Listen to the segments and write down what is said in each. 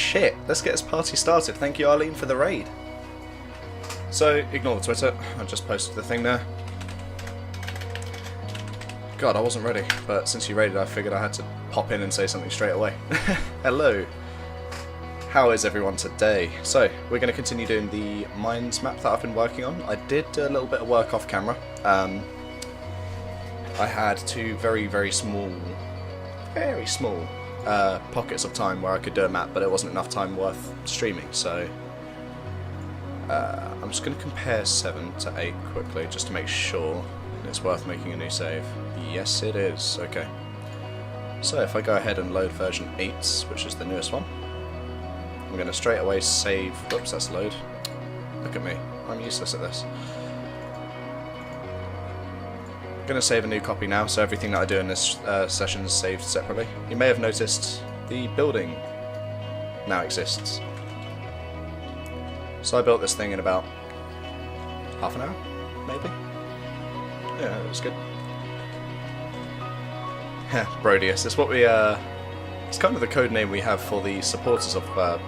shit, let's get this party started. Thank you, Arlene, for the raid. So, ignore the Twitter, I just posted the thing there. God, I wasn't ready, but since you raided, I figured I had to pop in and say something straight away. Hello. How is everyone today? So, we're going to continue doing the mines map that I've been working on. I did a little bit of work off camera. I had two very small pockets of time where I could do a map, but it wasn't enough time worth streaming, so I'm just going to compare 7 to 8 quickly, just to make sure it's worth making a new save. Yes, it is. Okay. So if I go ahead and load version 8, which is the newest one, I'm going to straight away save... Whoops, that's load. Look at me. I'm useless at this. I'm going to save a new copy now, so everything that I do in this session is saved separately. You may have noticed the building now exists. So I built this thing in about half an hour, maybe? Yeah, it was good. Prodeus. It's what we, it's kind of the code name we have for the supporters of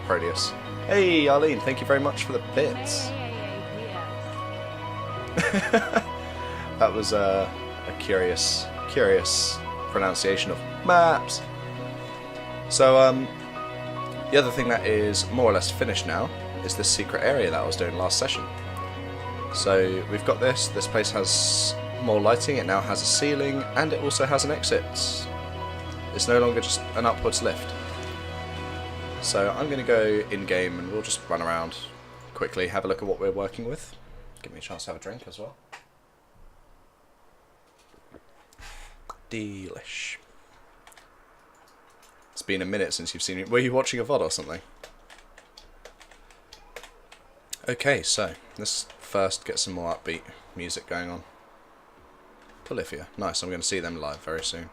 Prodeus. Hey, Arlene, thank you very much for the bits. That was a curious pronunciation of maps. So, the other thing that is more or less finished now is this secret area that I was doing last session. So we've got this. This place has more lighting. It now has a ceiling, and it also has an exit. It's no longer just an upwards lift. So I'm going to go in-game and we'll just run around quickly, have a look at what we're working with. Give me a chance to have a drink as well. Delish. It's been a minute since you've seen me. Were you watching a VOD or something? Okay, so let's first get some more upbeat music going on. Polyphia. Nice, I'm going to see them live very soon.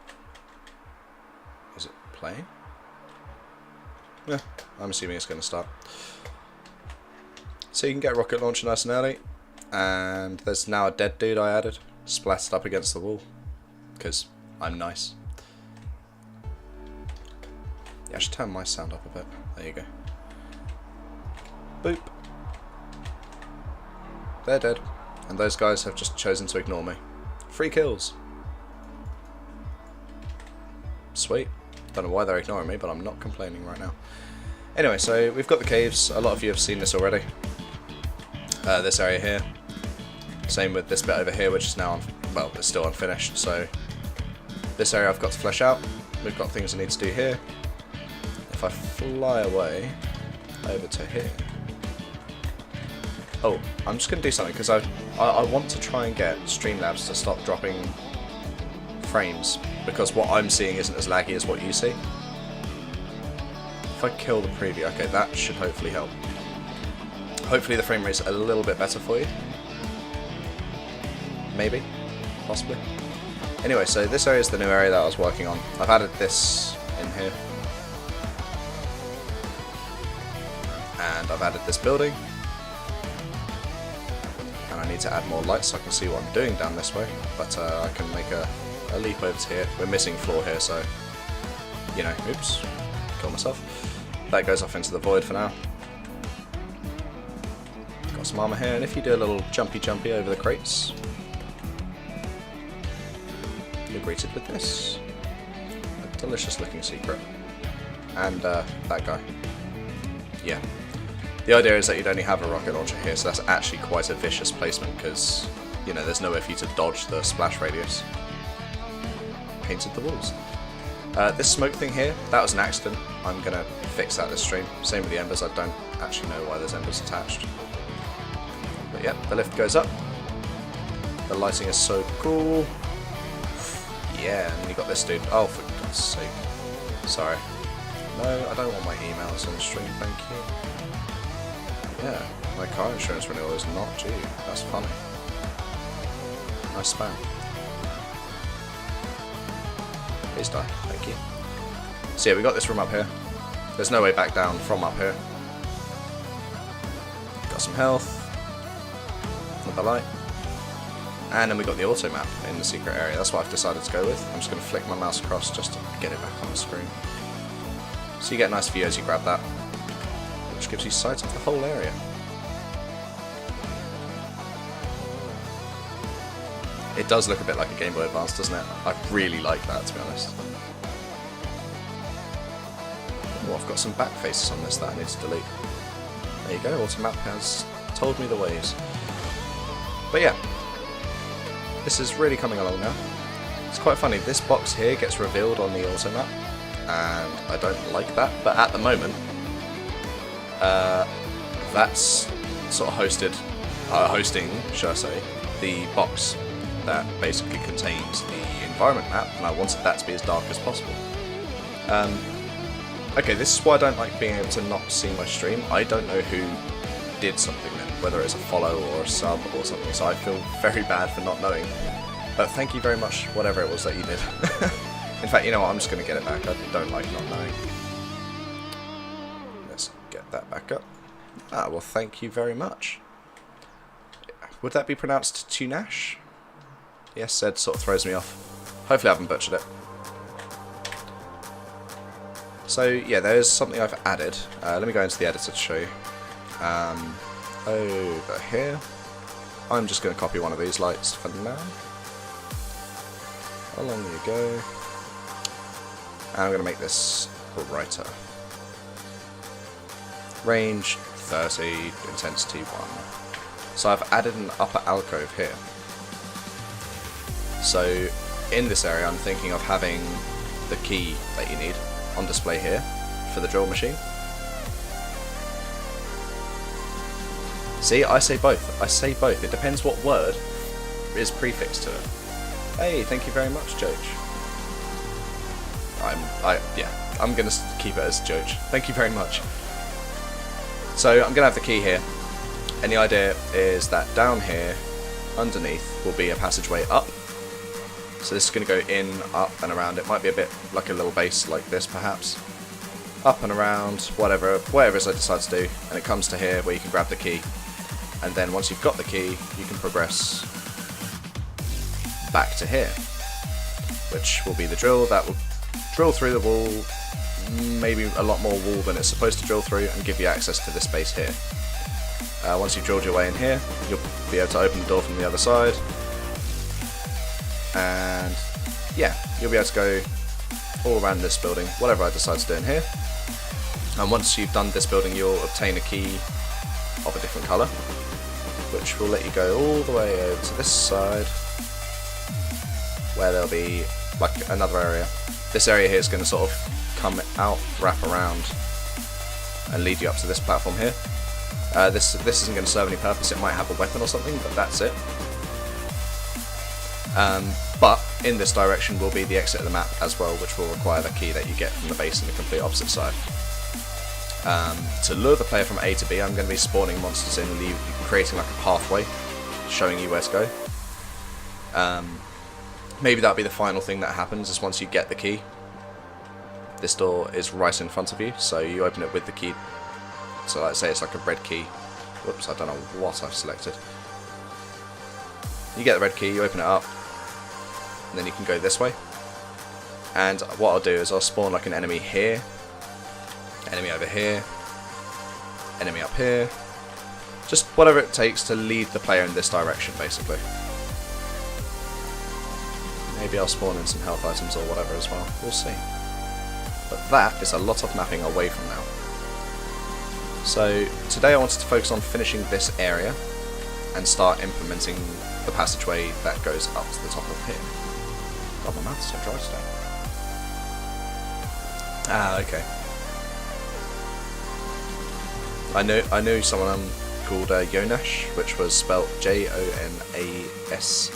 Is it playing? Yeah, I'm assuming it's going to start. So you can get a rocket launcher nice and early. And there's now a dead dude I added, splattered up against the wall. Because I'm nice. Yeah, I should turn my sound up a bit. There you go. Boop. They're dead. And those guys have just chosen to ignore me. 3 kills. Sweet. Don't know why they're ignoring me, but I'm not complaining right now. Anyway, so we've got the caves. A lot of you have seen this already. This area here. Same with this bit over here, which is now, well, it's still unfinished. So this area I've got to flesh out. We've got things I need to do here. If I fly away over to here. Oh, I'm just going to do something because I want to try and get Streamlabs to stop dropping frames, because what I'm seeing isn't as laggy as what you see. If I kill the preview, okay, that should hopefully help. Hopefully the frame rate's a little bit better for you. Maybe, possibly. Anyway, so this area is the new area that I was working on. I've added this in here. And I've added this building. And I need to add more lights so I can see what I'm doing down this way. But I can make a leap over to here. We're missing floor here, so, you know, oops, kill myself. That goes off into the void for now. Got some armor here, and if you do a little jumpy over the crates, you're greeted with this. A delicious looking secret. And that guy. Yeah. The idea is that you'd only have a rocket launcher here, so that's actually quite a vicious placement, because, you know, there's nowhere for you to dodge the splash radius. Painted the walls. This smoke thing here, that was an accident. I'm going to fix that this stream. Same with the embers, I don't actually know why there's embers attached. But yeah, the lift goes up. The lighting is so cool. Yeah, and then you got this dude. Oh, for God's sake. Sorry. No, I don't want my emails on the stream, thank you. Yeah, my car insurance renewal is not due. That's funny. Nice spam. Please die. Thank you. So yeah, we got this room up here. There's no way back down from up here. Got some health. Another light. And then we got the auto map in the secret area. That's what I've decided to go with. I'm just going to flick my mouse across just to get it back on the screen. So you get a nice view as you grab that. which gives you sight of the whole area. It does look a bit like a Game Boy Advance, doesn't it? I really like that, to be honest. Oh, I've got some back faces on this that I need to delete. There you go, Automap has told me the ways. But yeah, this is really coming along now. It's quite funny, this box here gets revealed on the Automap, and I don't like that, but at the moment, that's sort of hosting, should I say, the box that basically contains the environment map, and I wanted that to be as dark as possible. Okay, this is why I don't like being able to not see my stream. I don't know who did something then, whether it's a follow or a sub or something, so I feel very bad for not knowing. But thank you very much, whatever it was that you did. In fact, you know what, I'm just going to get it back. I don't like not knowing. Let's get that back up. Ah, well, thank you very much. Would that be pronounced Tunash? Yes, Zed sort of throws me off. Hopefully I haven't butchered it. So yeah, there's something I've added. Let me go into the editor to show you. Over here, I'm just going to copy one of these lights for now. Along you go. And I'm going to make this brighter. Range 30, intensity 1. So I've added an upper alcove here. So in this area I'm thinking of having the key that you need on display here for the drill machine. See, I say both. I say both. It depends what word is prefixed to it. Hey, thank you very much, Joach. I'm gonna keep it as Joach. Thank you very much. So I'm gonna have the key here, and the idea is that down here, underneath, will be a passageway up. So this is going to go in, up and around. It might be a bit like a little base like this perhaps. Up and around, whatever it is I decide to do. And it comes to here where you can grab the key. And then once you've got the key, you can progress back to here. Which will be the drill that will drill through the wall, maybe a lot more wall than it's supposed to drill through, and give you access to this space here. Once you've drilled your way in here, you'll be able to open the door from the other side. And yeah, you'll be able to go all around this building, whatever I decide to do in here. And once you've done this building, you'll obtain a key of a different colour, which will let you go all the way over to this side, where there'll be like another area. This area here is going to sort of come out, wrap around, and lead you up to this platform here. This isn't going to serve any purpose. It might have a weapon or something, but that's it. But in this direction will be the exit of the map as well, which will require the key that you get from the base on the complete opposite side. To lure the player from A to B, I'm going to be spawning monsters in, creating like a pathway, showing you where to go. Maybe that'll be the final thing that happens, is once you get the key. This door is right in front of you, so you open it with the key. So let's say it's like a red key. Whoops, I don't know what I've selected. You get the red key, you open it up, and then you can go this way. And what I'll do is I'll spawn like an enemy here, enemy over here, enemy up here. Just whatever it takes to lead the player in this direction, basically. Maybe I'll spawn in some health items or whatever as well, we'll see. But that is a lot of mapping away from now. So today I wanted to focus on finishing this area and start implementing the passageway that goes up to the top of here. God, my mouth's so dry today. Ah, okay. I knew someone called Jonash, which was spelt Jonaszz,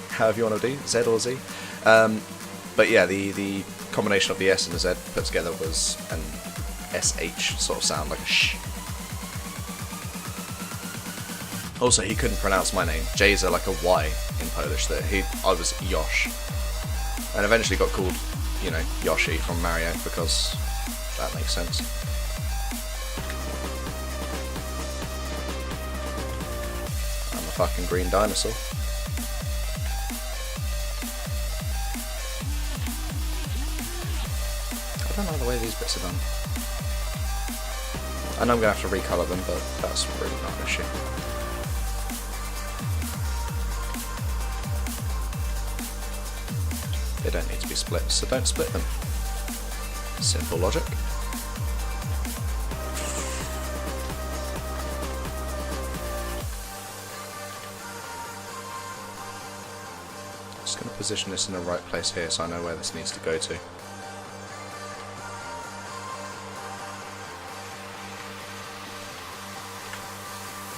however you want to do, Z or Z. But yeah, the combination of the S and the Z put together was an SH sort of sound, like a sh. Also, he couldn't pronounce my name. J's are like a Y in Polish. I was Yosh, and eventually got called, you know, Yoshi from Mario because that makes sense. I'm a fucking green dinosaur. I don't know the way these bits are done. And I'm going to have to recolor them, but that's really not an issue. They don't need to be split, so don't split them. Simple logic. Just going to position this in the right place here so I know where this needs to go to.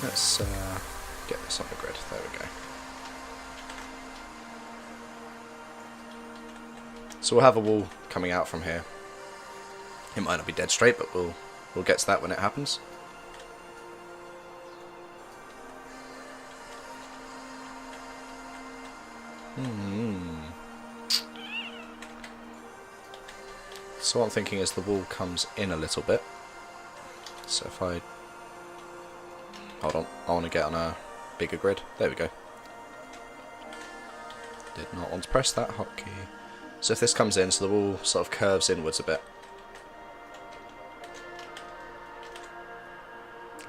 Let's get this on the grid. There we go. So we'll have a wall coming out from here. It might not be dead straight, but we'll get to that when it happens. So what I'm thinking is the wall comes in a little bit. So if I... Hold on, I want to get on a bigger grid. There we go. Did not want to press that hotkey. So if this comes in, so the wall sort of curves inwards a bit.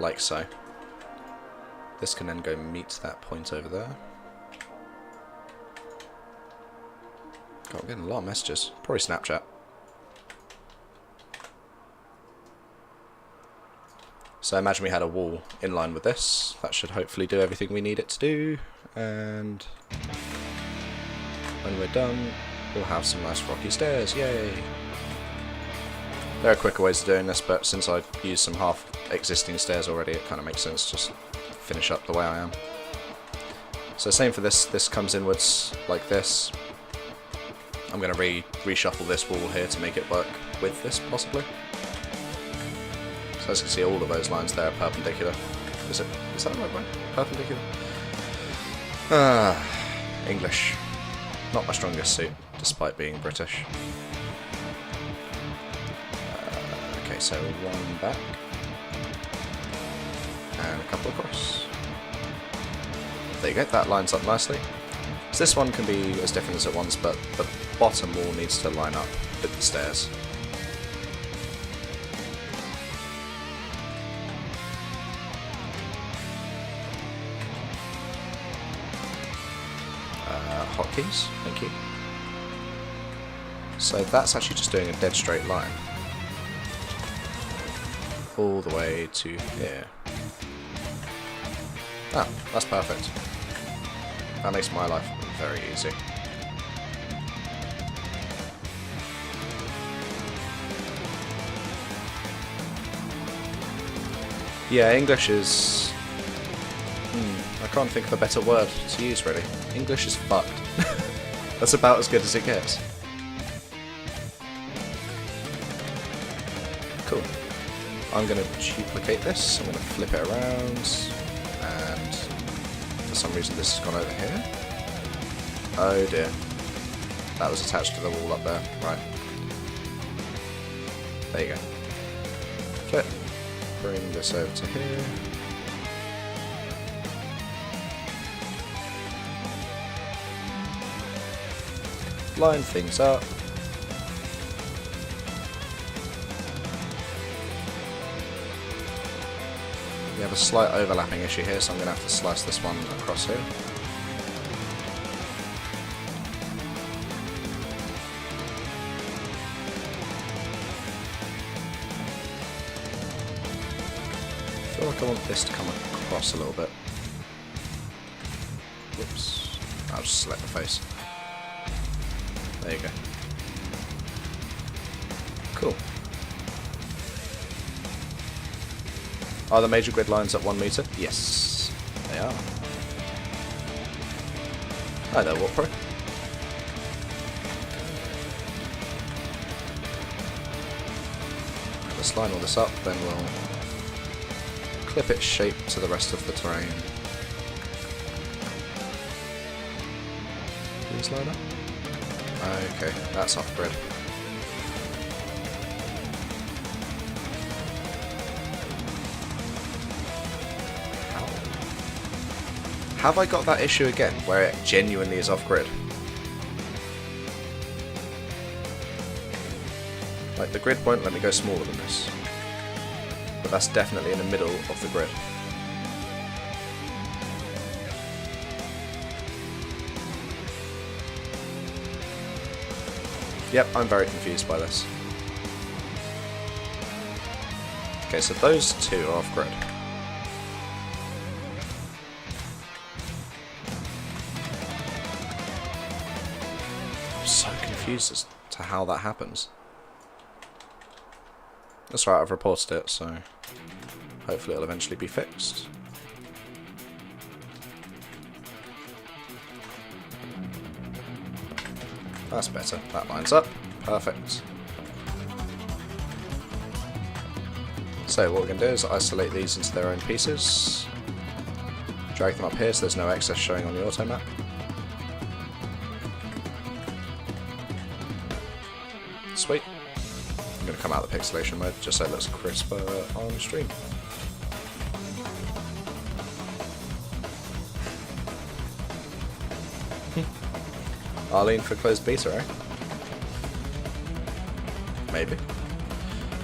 Like so. This can then go meet that point over there. God, I'm getting a lot of messages. Probably Snapchat. So imagine we had a wall in line with this. That should hopefully do everything we need it to do. And when we're done, we'll have some nice rocky stairs. Yay! There are quicker ways of doing this, but since I used some half existing stairs already, it kind of makes sense to just finish up the way I am. So same for this. This comes inwards like this. I'm going to reshuffle this wall here to make it work with this, possibly. So as you can see, all of those lines there are perpendicular. Is that the right way? Perpendicular? English. Not my strongest suit, despite being British. Okay, so one back. And a couple across. There you go, that lines up nicely. So this one can be as different as it wants, but the bottom wall needs to line up with the stairs. Hotkeys, thank you. So that's actually just doing a dead straight line. All the way to here. Ah, that's perfect. That makes my life very easy. Yeah, English is... I can't think of a better word to use, really. English is fucked. That's about as good as it gets. Cool. I'm going to duplicate this. I'm going to flip it around. And for some reason this has gone over here. Oh dear. That was attached to the wall up there. Right. There you go. Flip. Bring this over to here. Line things up. We have a slight overlapping issue here, so I'm going to have to slice this one across here. I feel like I want this to come across a little bit. Whoops. I'll just select the face. There you go. Cool. Are the major grid lines at 1 meter? Yes, they are. Hi there, Warp Pro. Let's line all this up, then we'll clip its shape to the rest of the terrain. Please line up. Okay, that's off grid. Have I got that issue again, where it genuinely is off grid? Like, the grid won't let me go smaller than this. but that's definitely in the middle of the grid. Yep, I'm very confused by this. Okay, so those two are off grid. I'm so confused as to how that happens. That's right, I've reported it, so hopefully it'll eventually be fixed. That's better. That lines up. Perfect. So what we're going to do is isolate these into their own pieces. Drag them up here so there's no excess showing on the auto map. Sweet. I'm going to come out of the pixelation mode just so it looks crisper on stream. Arlene for closed beta, eh? Maybe.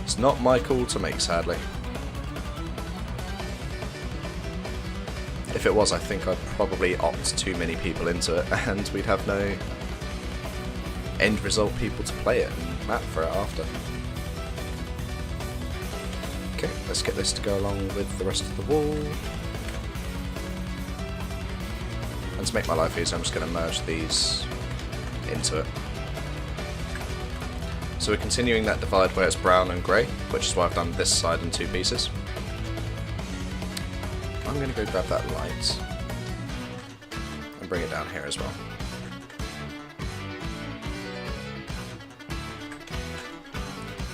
It's not my call to make, sadly. If it was, I think I'd probably opt too many people into it, and we'd have no end result people to play it and map for it after. Okay, let's get this to go along with the rest of the wall. And to make my life easier, I'm just going to merge these into it. So we're continuing that divide where it's brown and grey, which is why I've done this side in two pieces. I'm going to go grab that light and bring it down here as well.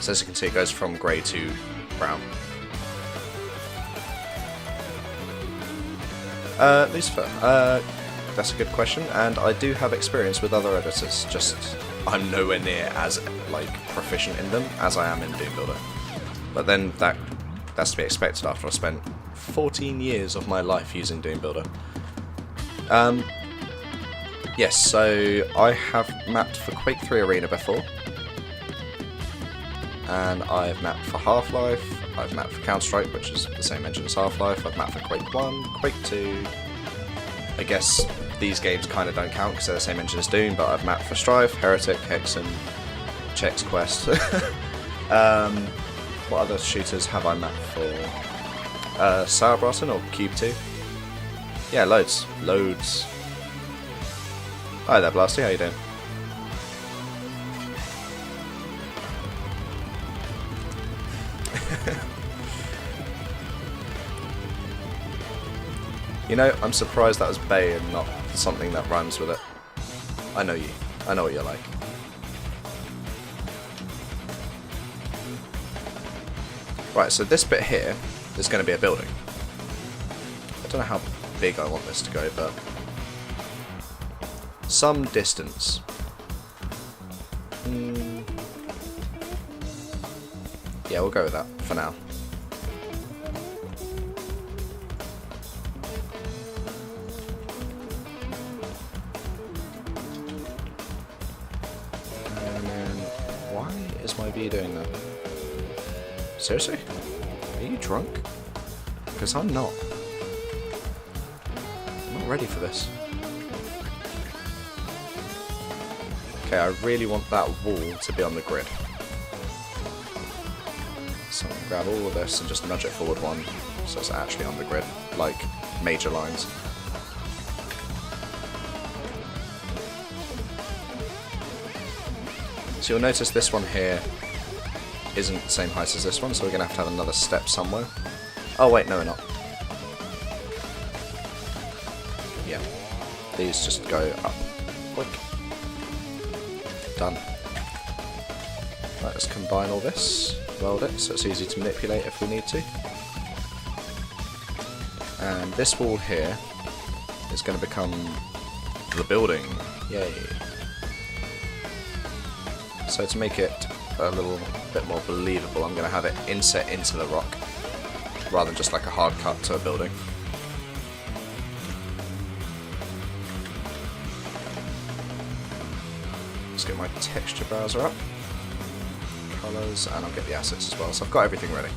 So as you can see, it goes from grey to brown. Lucifer, that's a good question, and I do have experience with other editors, just I'm nowhere near as proficient in them as I am in Doom Builder. But then that's to be expected after I spent 14 years of my life using Doom Builder. Yes, so I have mapped for Quake 3 Arena before, and I've mapped for Half-Life, I've mapped for Counter-Strike, which is the same engine as Half-Life, I've mapped for Quake 1, Quake 2, I guess these games kind of don't count because they're the same engine as Doom, but I've mapped for Strife, Heretic, Hexen, Chex Quest. What other shooters have I mapped for? Sauerbraten or Cube 2? Yeah, loads. Loads. Hi there, Blasty, how you doing? You know, I'm surprised that was Bay and not something that rhymes with it. I know you. I know what you're like. Right, so this bit here is going to be a building. I don't know how big I want this to go, but some distance. Yeah, we'll go with that for now. My view doing that? Seriously? Are you drunk? Because I'm not. I'm not ready for this. Okay, I really want that wall to be on the grid. So I'm gonna grab all of this and just nudge it forward one so it's actually on the grid, like major lines. So you'll notice this one here isn't the same height as this one, so we're going to have another step somewhere. Oh wait, no we're not. Yeah, these just go up. Quick. Done. Right, let's combine all this, weld it, so it's easy to manipulate if we need to. And this wall here is going to become the building. Yay. So to make it a little bit more believable, I'm going to have it inset into the rock, rather than just like a hard cut to a building. Let's get my texture browser up, colours, and I'll get the assets as well, so I've got everything ready.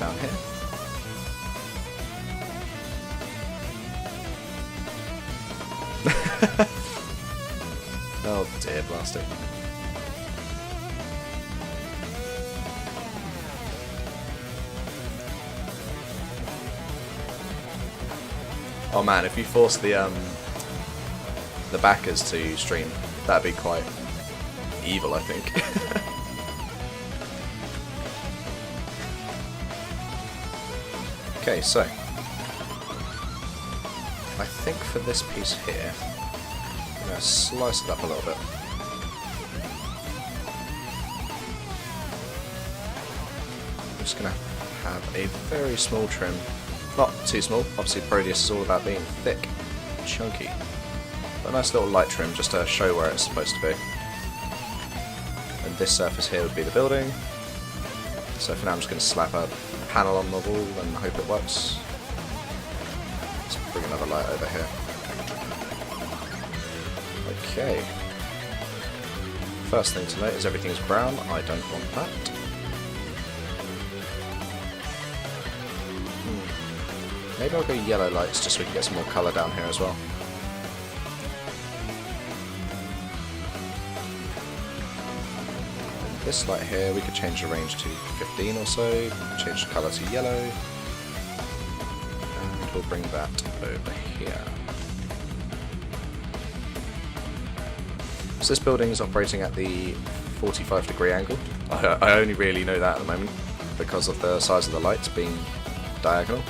down here. Oh dear, blasting. Oh man, if you force the backers to stream, that'd be quite evil, I think. Okay, so I think for this piece here, I'm going to slice it up a little bit. I'm just going to have a very small trim. Not too small, obviously Prodeus is all about being thick, chunky. But a nice little light trim just to show where it's supposed to be. And this surface here would be the building. So for now I'm just going to slap a panel on the wall and hope it works. Let's bring another light over here. Okay. First thing to note is everything's brown. I don't want that. Maybe I'll go yellow lights just so we can get some more colour down here as well. And this light here, we could change the range to 15 or so, change the colour to yellow, and we'll bring that over here. So this building is operating at the 45-degree angle. I only really know that at the moment because of the size of the lights being diagonal.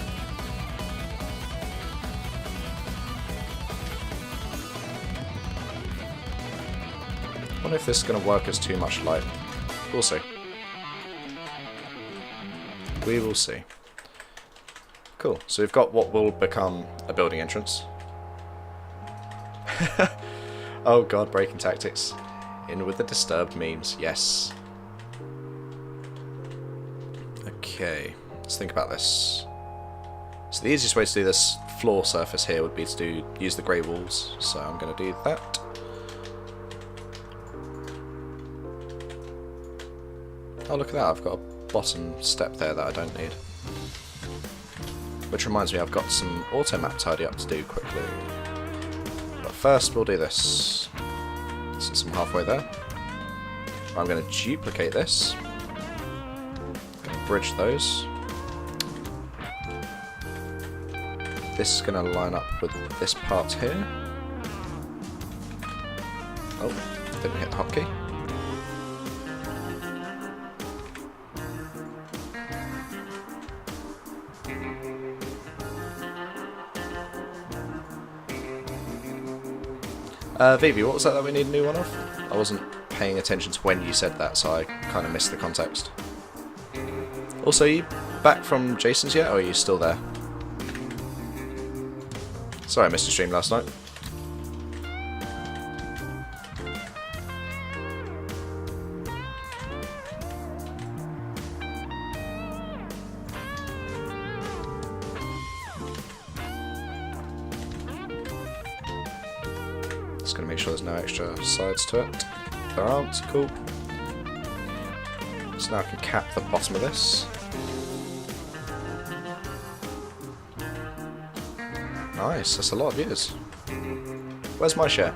I wonder if this is going to work as too much light. We'll see. We will see. Cool, so we've got what will become a building entrance. Oh god, breaking tactics. In with the disturbed memes, yes. Okay, let's think about this. So the easiest way to do this floor surface here would be to use the grey walls, so I'm going to do that. Oh look at that, I've got a bottom step there that I don't need. Which reminds me, I've got some auto map tidy up to do quickly. But first we'll do this. Since I'm halfway there. I'm going to duplicate this. Going to bridge those. This is going to line up with this part here. Oh, didn't hit the hotkey. Vivi, what was that we need a new one of? I wasn't paying attention to when you said that, so I kind of missed the context. Also, are you back from Jason's yet, or are you still there? Sorry I missed the stream last night. Just going to make sure there's no extra sides to it. There aren't, cool. So now I can cap the bottom of this. Nice, that's a lot of views. Where's my share?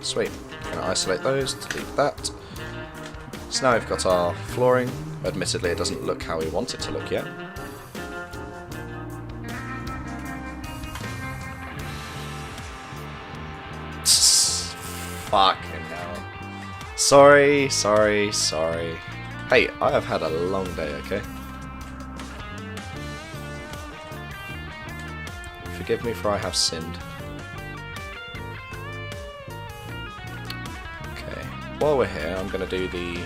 Sweet. I'm going to isolate those, delete that. So now we've got our flooring. Admittedly, it doesn't look how we want it to look yet. Fucking hell. Sorry. Hey, I have had a long day, okay? Forgive me for I have sinned. Okay, while we're here, I'm going to do the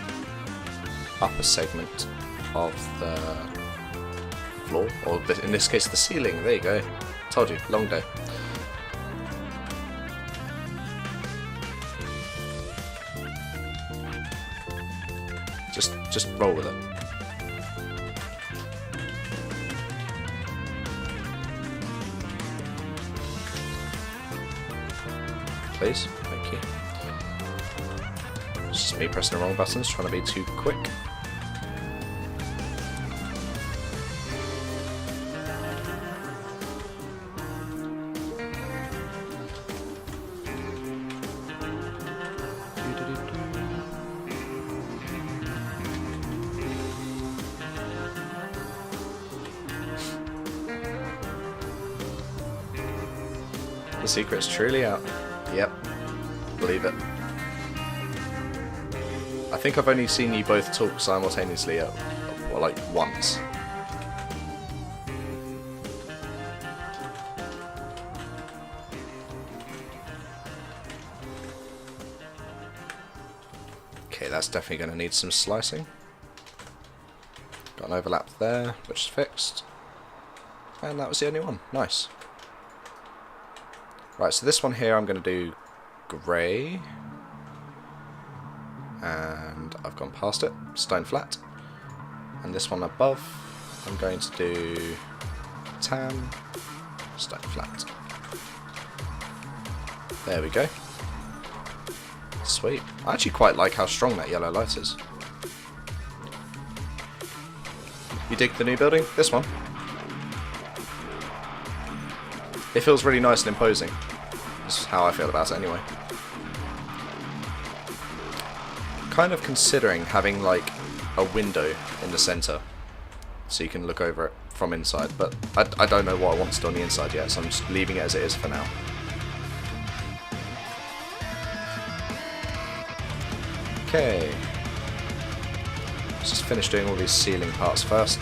upper segment of the floor, or in this case the ceiling. There you go. Told you, long day. Just roll with it. Please, thank you. It's just me pressing the wrong buttons, trying to be too quick. The secret's truly out. Yep. Believe it. I think I've only seen you both talk simultaneously well, like once. Okay, that's definitely going to need some slicing. Got an overlap there, which is fixed. And that was the only one. Nice. Right, so this one here I'm going to do grey. And I've gone past it, stone flat. And this one above, I'm going to do tan, stone flat. There we go. Sweet. I actually quite like how strong that yellow light is. You dig the new building? This one? It feels really nice and imposing. This is how I feel about it anyway. Kind of considering having like a window in the centre so you can look over it from inside, but I don't know what I want to do on the inside yet, so I'm just leaving it as it is for now. Okay, let's just finish doing all these ceiling parts first.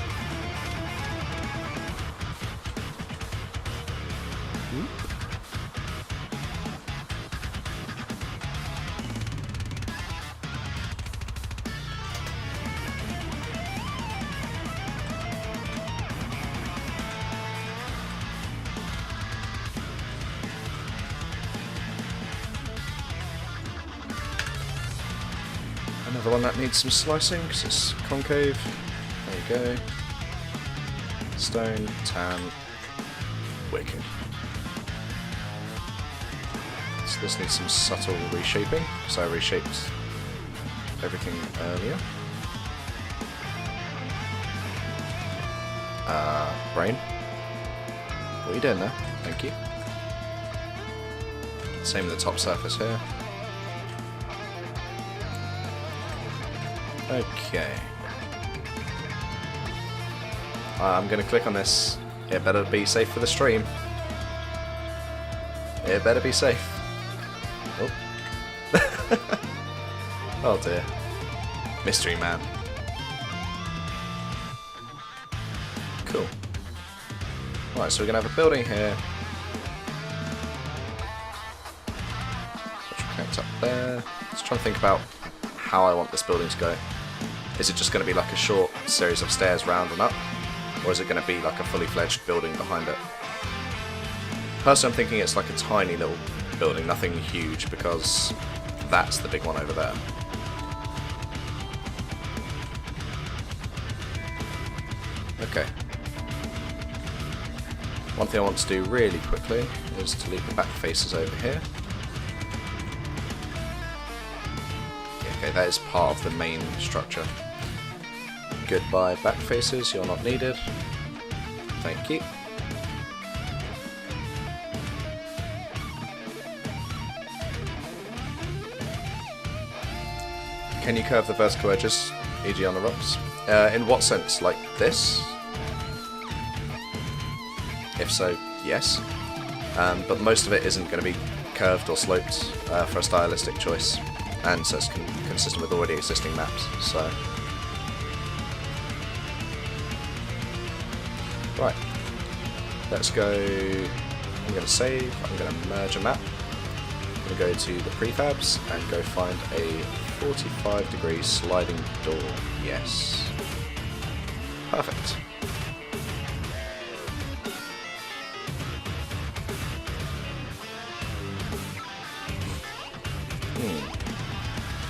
Another one that needs some slicing because it's concave. There you go. Stone, tan, wicked. So this needs some subtle reshaping because I reshaped everything earlier. Brain. What are you doing there? Thank you. Same with the top surface here. Okay. I'm going to click on this. It better be safe for the stream. It better be safe. Oh. Oh dear. Mystery man. Cool. Right, so we're going to have a building here. Which will connect up there. Just trying to think about how I want this building to go. Is it just going to be like a short series of stairs round and up? Or is it going to be like a fully fledged building behind it? Personally, I'm thinking it's like a tiny little building, nothing huge, because that's the big one over there. Okay. One thing I want to do really quickly is to leave the back faces over here. Okay, that is part of the main structure. Goodbye back faces, you're not needed. Thank you. Can you curve the vertical edges, e.g. on the rocks? In what sense? Like this? If so, yes. But most of it isn't going to be curved or sloped for a stylistic choice. And so it's consistent with already existing maps, so... Right, let's go, I'm going to save, I'm going to merge a map, I'm going to go to the prefabs and go find a 45-degree sliding door, yes. Perfect.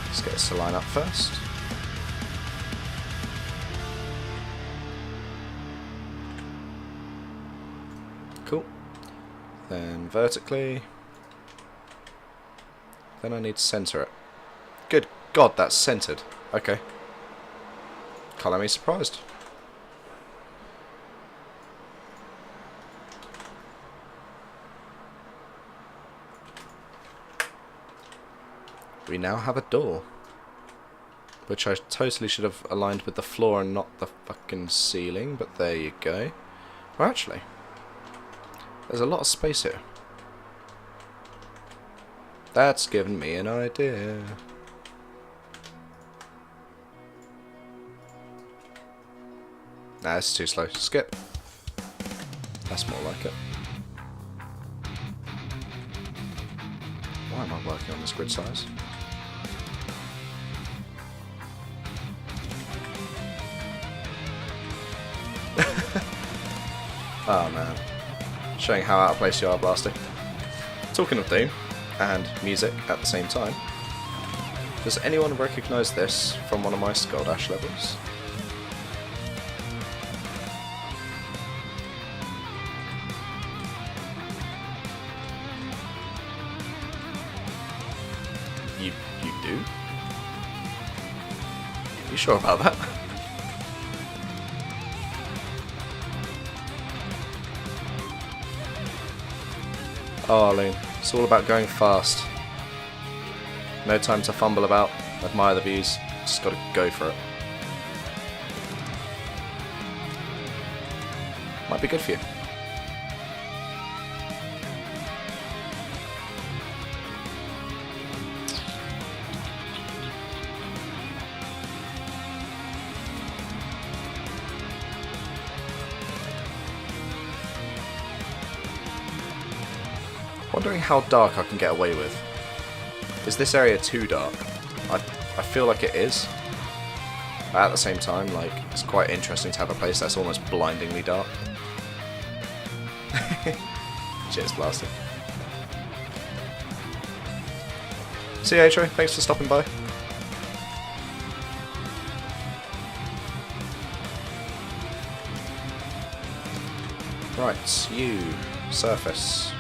Let's get this to line up first. Cool. Then vertically. Then I need to center it. Good. God, that's centered. Okay. Can't let me surprised. We now have a door. Which I totally should have aligned with the floor and not the fucking ceiling, but there you go. Well, actually, there's a lot of space here. That's given me an idea. Nah, it's too slow. Skip. That's more like it. Why am I working on this grid size? Oh man. Showing how out of place you are, Blasty. Talking of Doom and music at the same time, does anyone recognise this from one of my Skull Dash levels? You do? You sure about that? Oh, Arlene, it's all about going fast. No time to fumble about, admire the views, just gotta go for it. Might be good for you. Wondering how dark I can get away with. Is this area too dark? I feel like it is. But at the same time, like, it's quite interesting to have a place that's almost blindingly dark. Cheers, Blaster. See you, Atro. Thanks for stopping by. Right, you. Surface.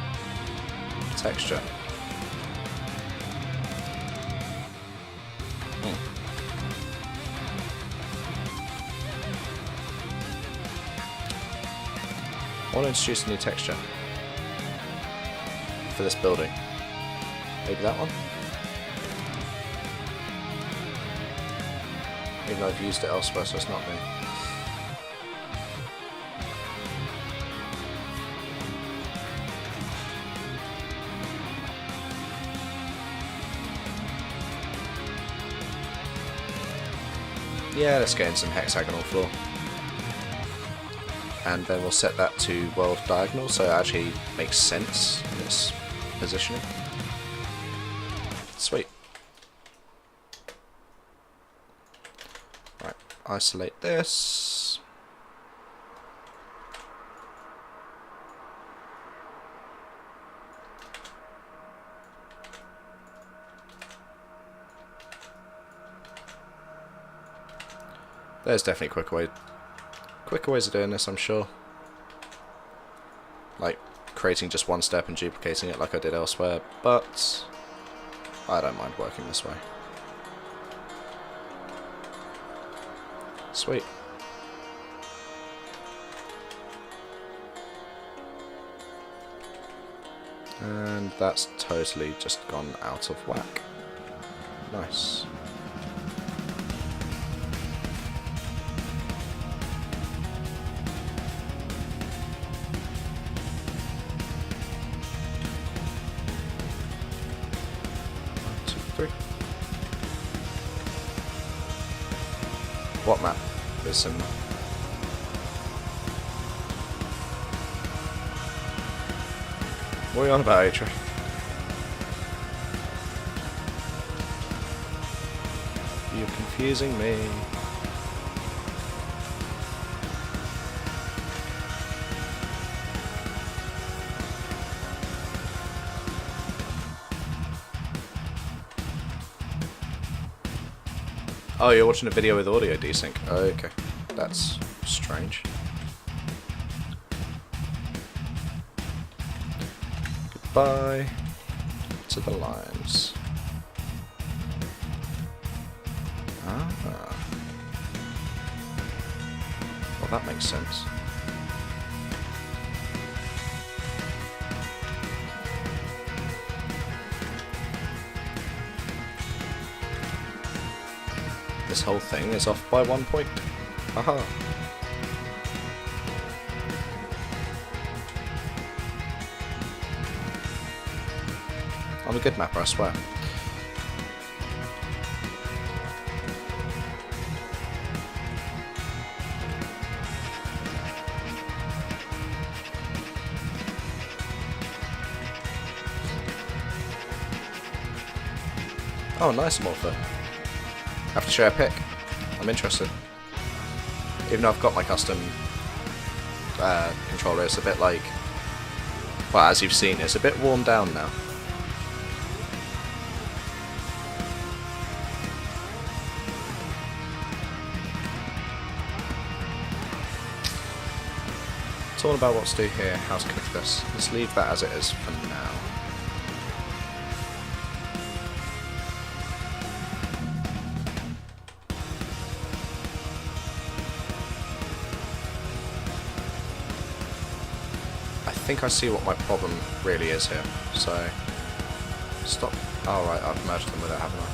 Texture. I want to introduce a new texture for this building. Maybe that one? Even though I've used it elsewhere, so it's not me. Yeah, let's get in some hexagonal floor. And then we'll set that to world diagonal, so it actually makes sense in its positioning. Sweet. Right, isolate this. There's definitely quicker ways of doing this, I'm sure. Like creating just one step and duplicating it like I did elsewhere, but I don't mind working this way. Sweet. And that's totally just gone out of whack. Nice. What map? There's some. What are you on about, Atra? You're confusing me. Oh, you're watching a video with audio desync. Okay, that's strange. Goodbye to the lines. that makes sense. This whole thing is off by 1 point. Haha. I'm a good mapper, I swear. Oh, nice Morpher. Have to share a pick. I'm interested. Even though I've got my custom controller, it's a bit like... Well, as you've seen, it's a bit worn down now. It's all about what to do here, how to cook this. Let's leave that as it is for now. I think I see what my problem really is here, so stop. Oh right, I've merged them with it, haven't I?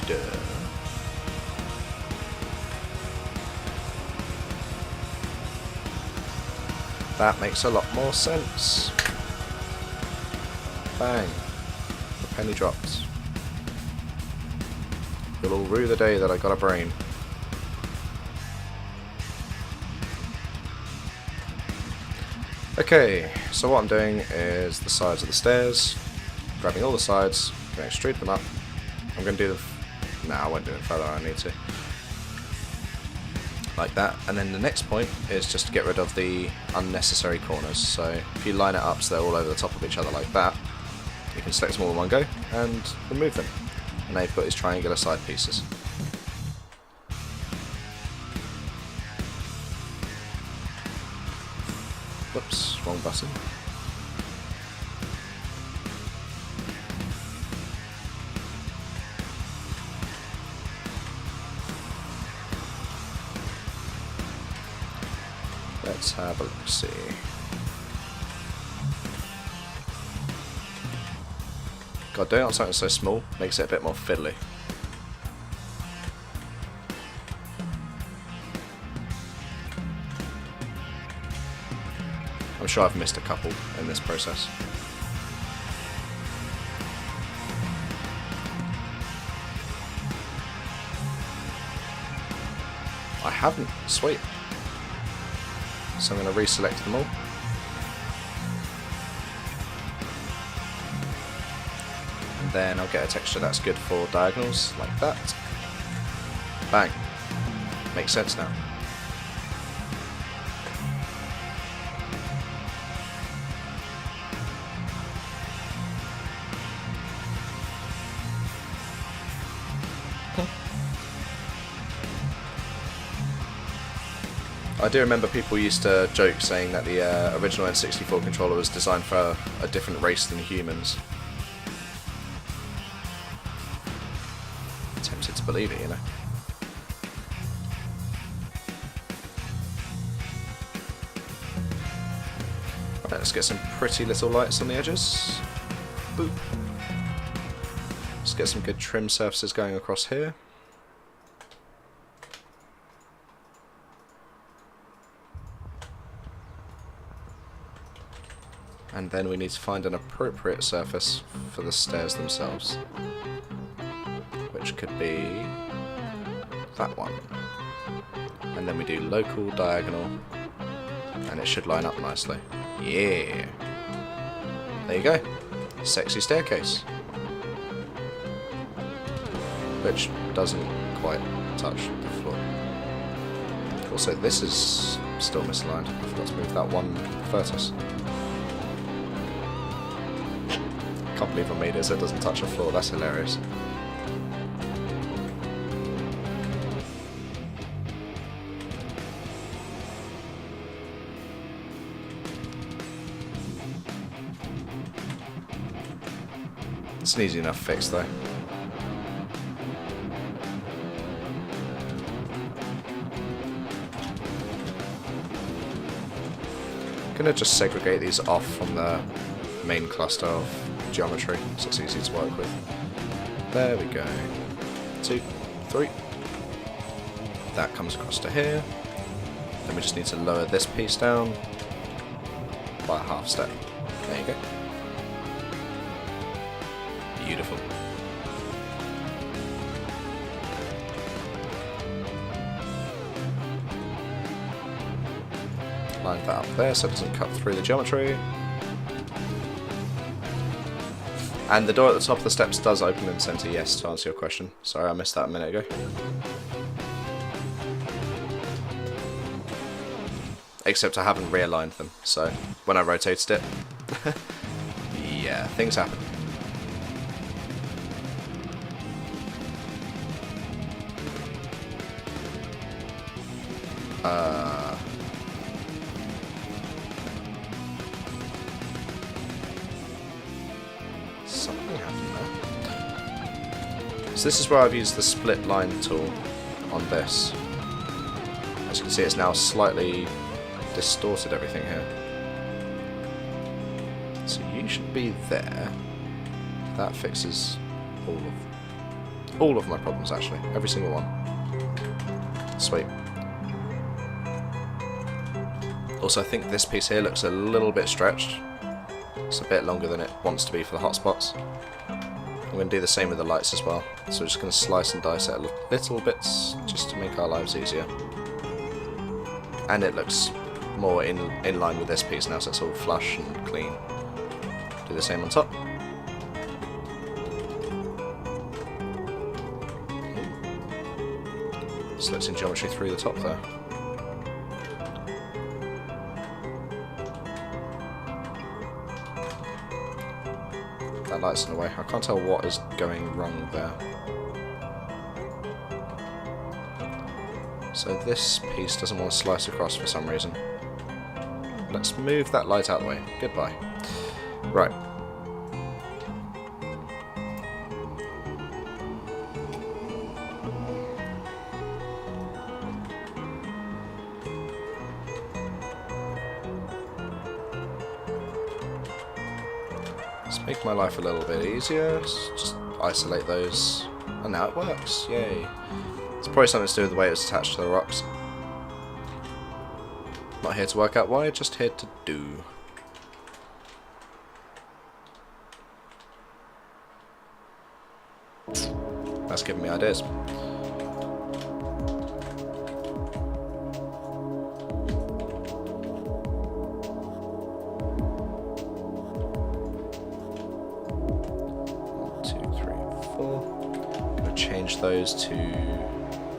Duh. That makes a lot more sense. Bang. The penny drops. You'll all rue the day that I got a brain. Okay, so what I'm doing is the sides of the stairs, grabbing all the sides, going to extrude them up. I'm going to do the... Nah, I won't do it further, I need to. Like that, and then the next point is just to get rid of the unnecessary corners. So if you line it up so they're all over the top of each other like that, you can select them all in one go and remove them. And now you've got these triangular side pieces. Whoops, wrong button. Let's have a look, see. God, doing it on something so small makes it a bit more fiddly. I'm sure I've missed a couple in this process. I haven't. Sweet. So I'm going to reselect them all. And then I'll get a texture that's good for diagonals, like that. Bang. Makes sense now. I do remember people used to joke saying that the original N64 controller was designed for a different race than humans. I'm tempted to believe it, you know. Right, let's get some pretty little lights on the edges. Boop. Let's get some good trim surfaces going across here. And then we need to find an appropriate surface for the stairs themselves, which could be that one. And then we do local diagonal, and it should line up nicely. Yeah! There you go. Sexy staircase. Which doesn't quite touch the floor. Also, this is still misaligned. I forgot to move that one vertex. Can't believe I made it so it doesn't touch the floor, that's hilarious. It's an easy enough fix though. gonna just segregate these off from the main cluster of geometry, so it's easy to work with. There we go. 2, 3. That comes across to here. Then we just need to lower this piece down by a half step. There you go. Beautiful. Line that up there so it doesn't cut through the geometry. And the door at the top of the steps does open in center, yes, to answer your question. Sorry, I missed that a minute ago. Except I haven't realigned them, so when I rotated it, yeah, things happen. Something happened there. So this is where I've used the split line tool on this. As you can see, it's now slightly distorted everything here. So you should be there. That fixes all of my problems, actually. Every single one. Sweet. Also, I think this piece here looks a little bit stretched. It's a bit longer than it wants to be for the hotspots. I'm going to do the same with the lights as well. So we're just going to slice and dice it a little bits just to make our lives easier. And it looks more in line with this piece now, so it's all flush and clean. Do the same on top. Slits in geometry through the top there. That light's in the way. I can't tell what is going wrong there. So this piece doesn't want to slice across for some reason. Let's move that light out of the way. Goodbye. Right. Let's make my life a little bit easier. Just isolate those. And now it works. Yay. It's probably something to do with the way it's attached to the rocks. Not here to work out why, just here to do. That's giving me ideas. One, 2, 3, 4. I'm going to change those to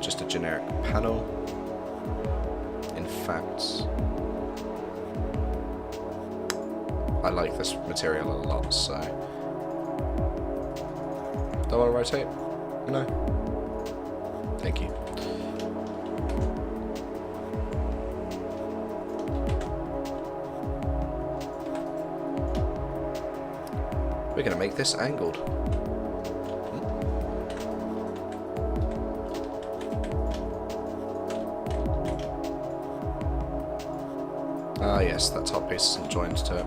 just a generic panel. In fact, I like this material a lot, so don't want to rotate? No. Thank you. We're going to make this angled. Ah yes, that top piece isn't joined to it.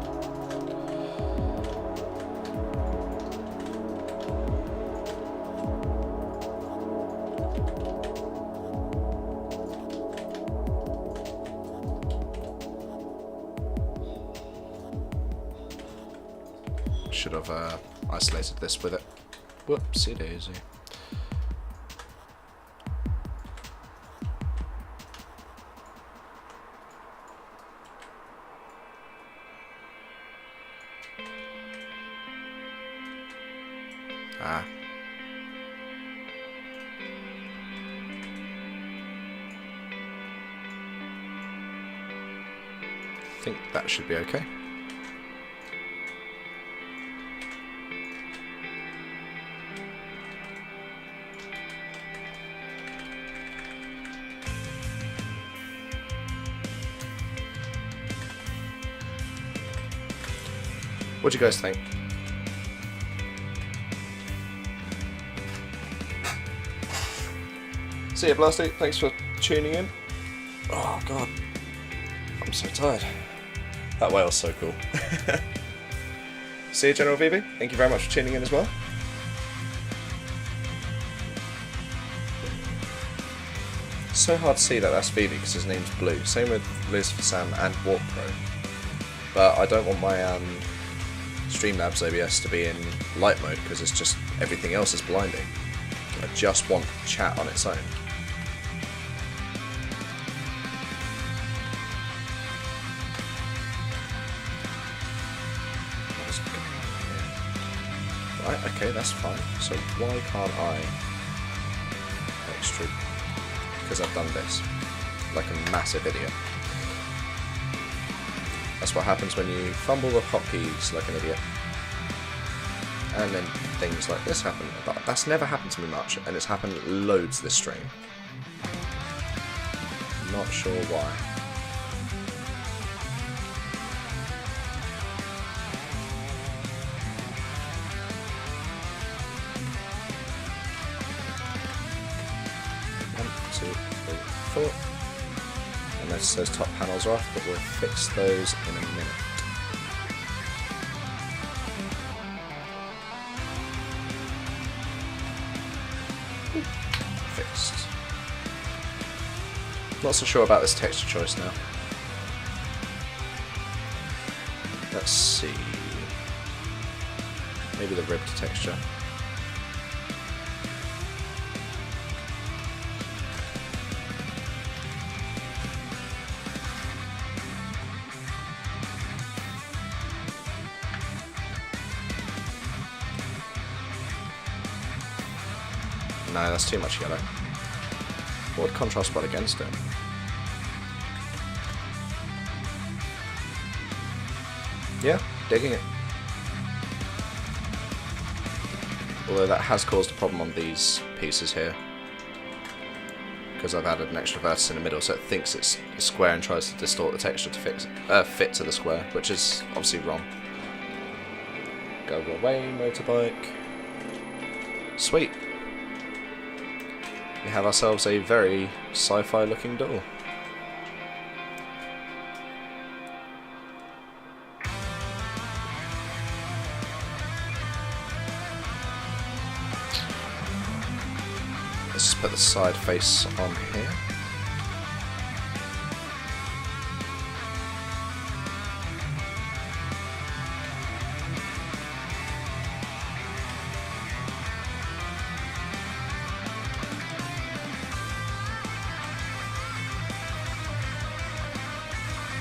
Should have isolated this with it. Whoopsie daisy. Ah. I think that should be okay. What do you guys think? See ya, Blasty. Thanks for tuning in. Oh god, I'm so tired. That whale's so cool. See you, General VB. Thank you very much for tuning in as well. So hard to see that that's VB because his name's Blue. Same with Lucifer Sam and Warp Pro. But I don't want my Streamlabs OBS to be in light mode because it's just everything else is blinding. I just want chat on its own. Right, okay, that's fine. So why can't I extrude? Because I've done this. Like a massive idiot. That's what happens when you fumble the hotkeys like an idiot. And then things like this happen. But that's never happened to me much, and it's happened loads this stream. Not sure why. And notice those top panels are off, but we'll fix those in a minute. Fixed. Not so sure about this texture choice now. Let's see. Maybe the ribbed texture. No, that's too much yellow. What would contrast well against it? Yeah, digging it. Although that has caused a problem on these pieces here. Because I've added an extra vertex in the middle, so it thinks it's a square and tries to distort the texture to fit to the square, which is obviously wrong. Go away, motorbike. Sweet. We have ourselves a very sci-fi looking doll. Let's just put the side face on here.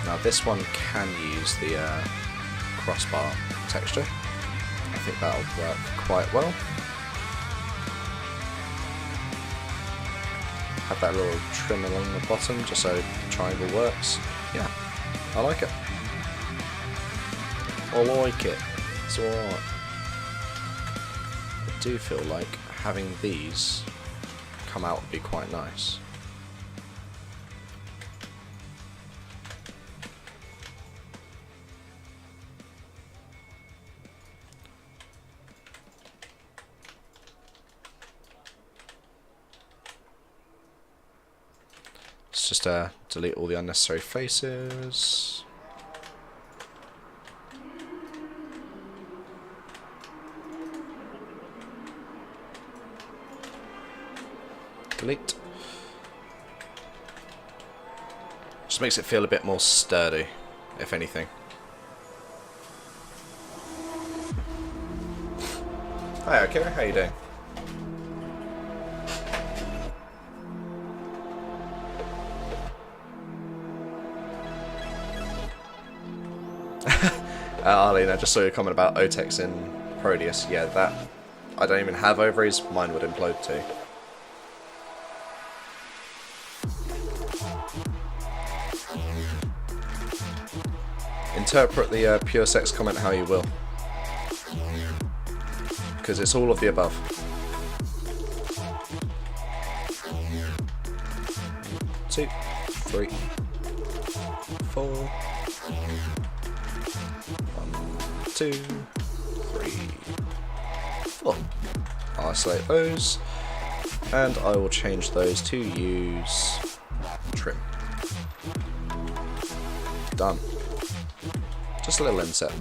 Now this one can use the crossbar texture. I think that'll work quite well. Have that little trim along the bottom just so the triangle works. Yeah, I like it. I like it. It's alright. I do feel like having these come out would be quite nice. Let's just delete all the unnecessary faces. Delete. Just makes it feel a bit more sturdy, if anything. Hi, okay, how you doing? Arlene, I just saw your comment about Otex in Prodeus. Yeah, that I don't even have ovaries. Mine would implode too. Interpret the pure sex comment how you will, because it's all of the above. Two, three, four. 1, 2, 3, 4. I'll isolate those, and I will change those to use trim. Done. Just a little inset.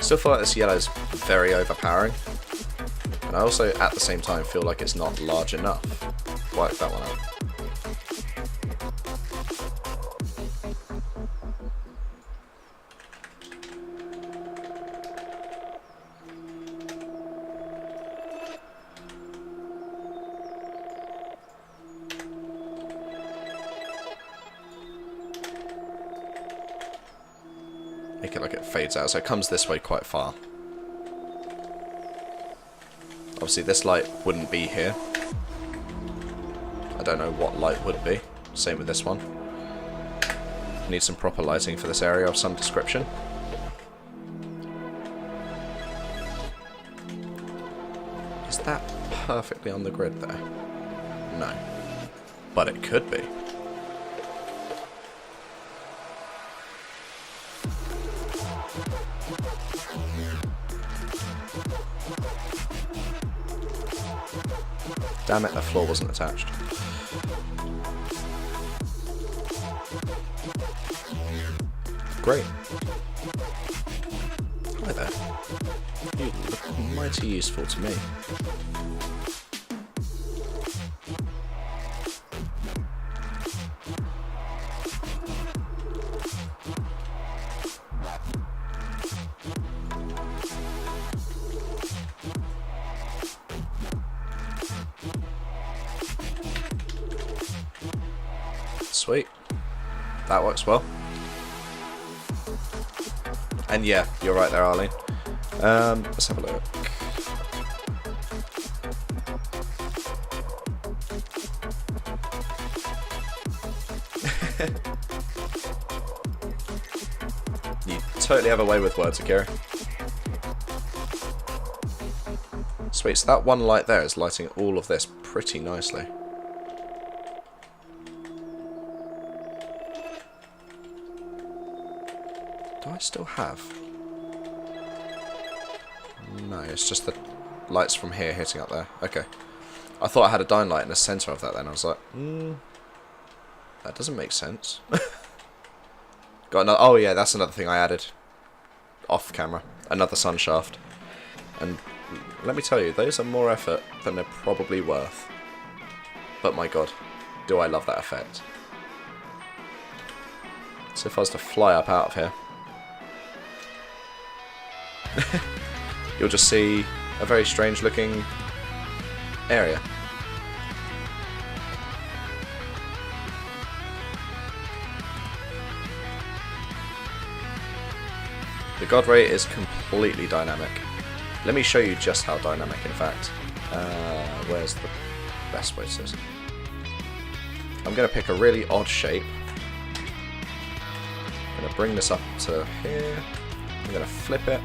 Still feel like this yellow is very overpowering, and I also at the same time feel like it's not large enough. Wipe that one out. Make it like it fades out, so it comes this way quite far. Obviously this light wouldn't be here. I don't know what light would be. Same with this one. Need some proper lighting for this area of some description. Is that perfectly on the grid there? No. But it could be. Damn it, the floor wasn't attached. Great. Hi there. You look mighty useful to me. Sweet. That works well. And yeah, you're right there, Arlene. Let's have a look. You totally have a way with words, Akira. Sweet, so that one light there is lighting all of this pretty nicely. Do I still have? No, it's just the lights from here hitting up there. Okay. I thought I had a dying light in the centre of that then. I was like, that doesn't make sense. Got another. Oh yeah, that's another thing I added off camera. Another sun shaft. And let me tell you, those are more effort than they're probably worth. But my god, do I love that effect. So if I was to fly up out of here, you'll just see a very strange looking area. The god ray is completely dynamic. Let me show you just how dynamic, in fact. Where's the best way to do this? I'm going to pick a really odd shape. I'm going to bring this up to here. I'm going to flip it.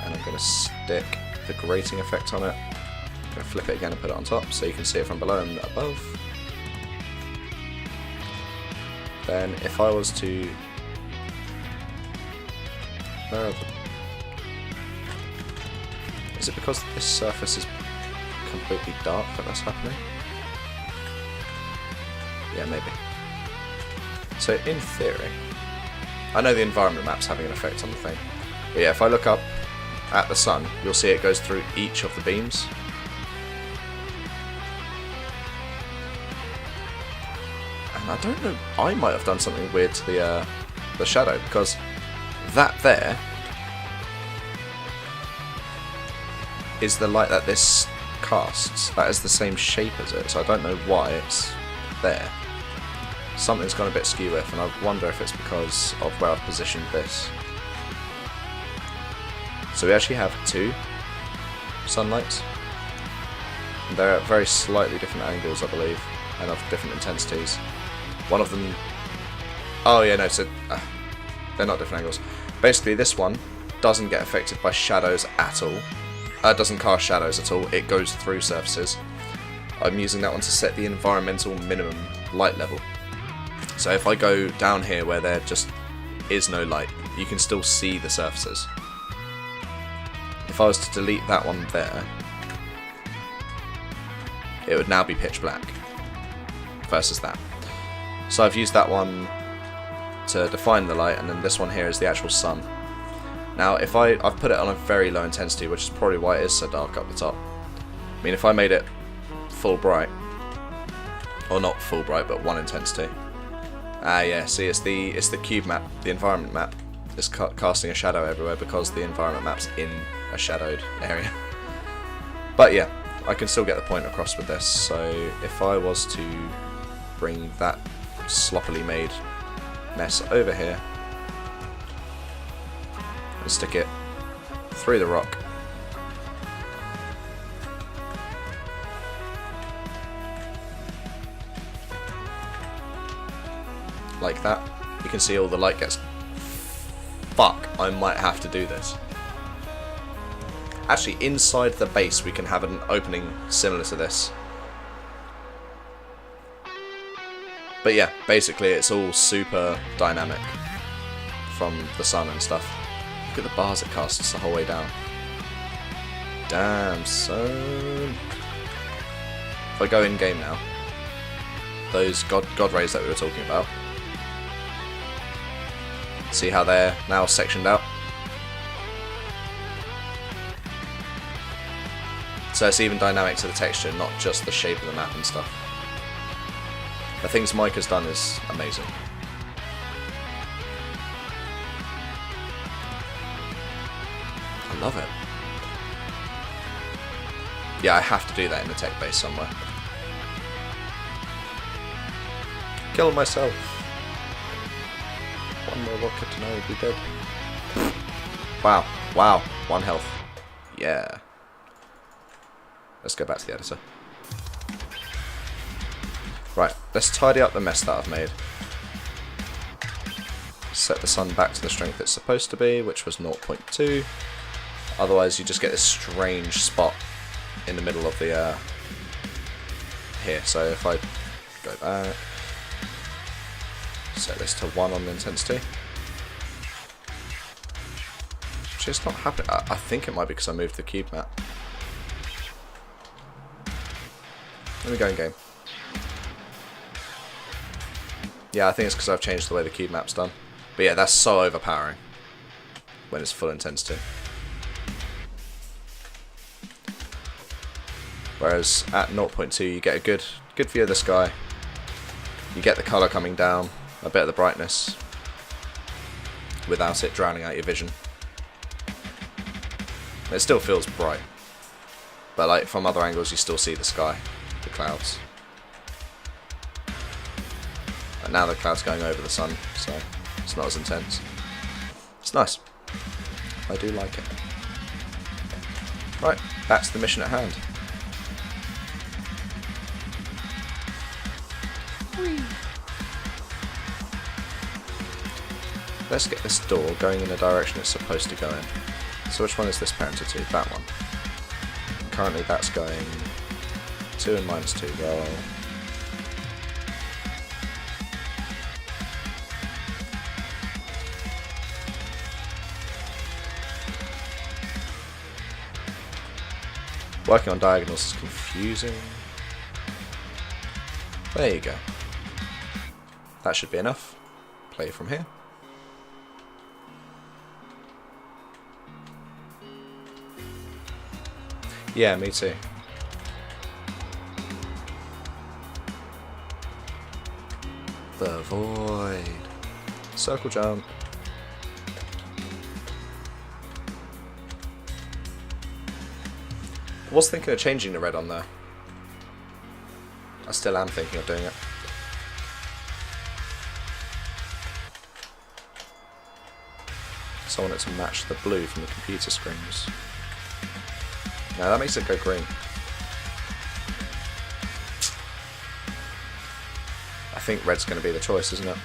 And I'm going to stick the grating effect on it. I'm going to flip it again and put it on top so you can see it from below and above. Then if I was to... Is it because this surface is completely dark that that's happening? Yeah, maybe. So in theory, I know the environment map's having an effect on the thing. But yeah, if I look up at the sun, you'll see it goes through each of the beams. And I don't know, I might have done something weird to the shadow, because that there is the light that this casts. That is the same shape as it, so I don't know why it's there. Something's gone a bit skew with, and I wonder if it's because of where I've positioned this. So we actually have two sunlights. And they're at very slightly different angles, I believe, and of different intensities. One of them... Oh yeah, no, so they're not different angles. Basically, this one doesn't get affected by shadows at all. Doesn't cast shadows at all. It goes through surfaces. I'm using that one to set the environmental minimum light level. So if I go down here where there just is no light, you can still see the surfaces. If I was to delete that one there, it would now be pitch black versus that. So I've used that one to define the light, and then this one here is the actual sun. Now if I've put it on a very low intensity, which is probably why it is so dark up the top. I mean, if I made it full bright, or not full bright, but 1 intensity. Yeah, see, it's the cube map, the environment map. It's casting a shadow everywhere because the environment map's in a shadowed area. But yeah, I can still get the point across with this. So if I was to bring that sloppily made mess over here and stick it through the rock, like that, you can see all the light gets... Fuck, I might have to do this. Actually, inside the base we can have an opening similar to this. But yeah, basically it's all super dynamic from the sun and stuff. Look at the bars it casts the whole way down. Damn, son. If I go in game now, those God rays that we were talking about, see how they're now sectioned out? So it's even dynamic to the texture, not just the shape of the map and stuff. The things Mike has done is amazing. I love it. Yeah, I have to do that in the tech base somewhere. Kill myself. One more rocket and I will be dead. Wow, wow, 1 health. Yeah. Let's go back to the editor. Right, let's tidy up the mess that I've made. Set the sun back to the strength it's supposed to be, which was 0.2. Otherwise you just get this strange spot in the middle of the here. So if I go back, set this to 1 on the intensity. Just not happening. I think it might be because I moved the cube map. Let me go in game. Yeah, I think it's because I've changed the way the cube map's done. But yeah, that's so overpowering when it's full intensity. Whereas at 0.2 you get a good view of the sky. You get the colour coming down, a bit of the brightness, without it drowning out your vision. It still feels bright, but like from other angles you still see the sky, the clouds. And now the cloud's going over the sun, so it's not as intense. It's nice. I do like it. Right, back to the mission at hand. Let's get this door going in the direction it's supposed to go in. So which one is this parented to? That one. Currently that's going 2 and -2. Well, working on diagonals is confusing. There you go. That should be enough. Play from here. Yeah, me too. The void. Circle jump. I was thinking of changing the red on there. I still am thinking of doing it. So I want it to match the blue from the computer screens. No, that makes it go green. I think red's going to be the choice, isn't it?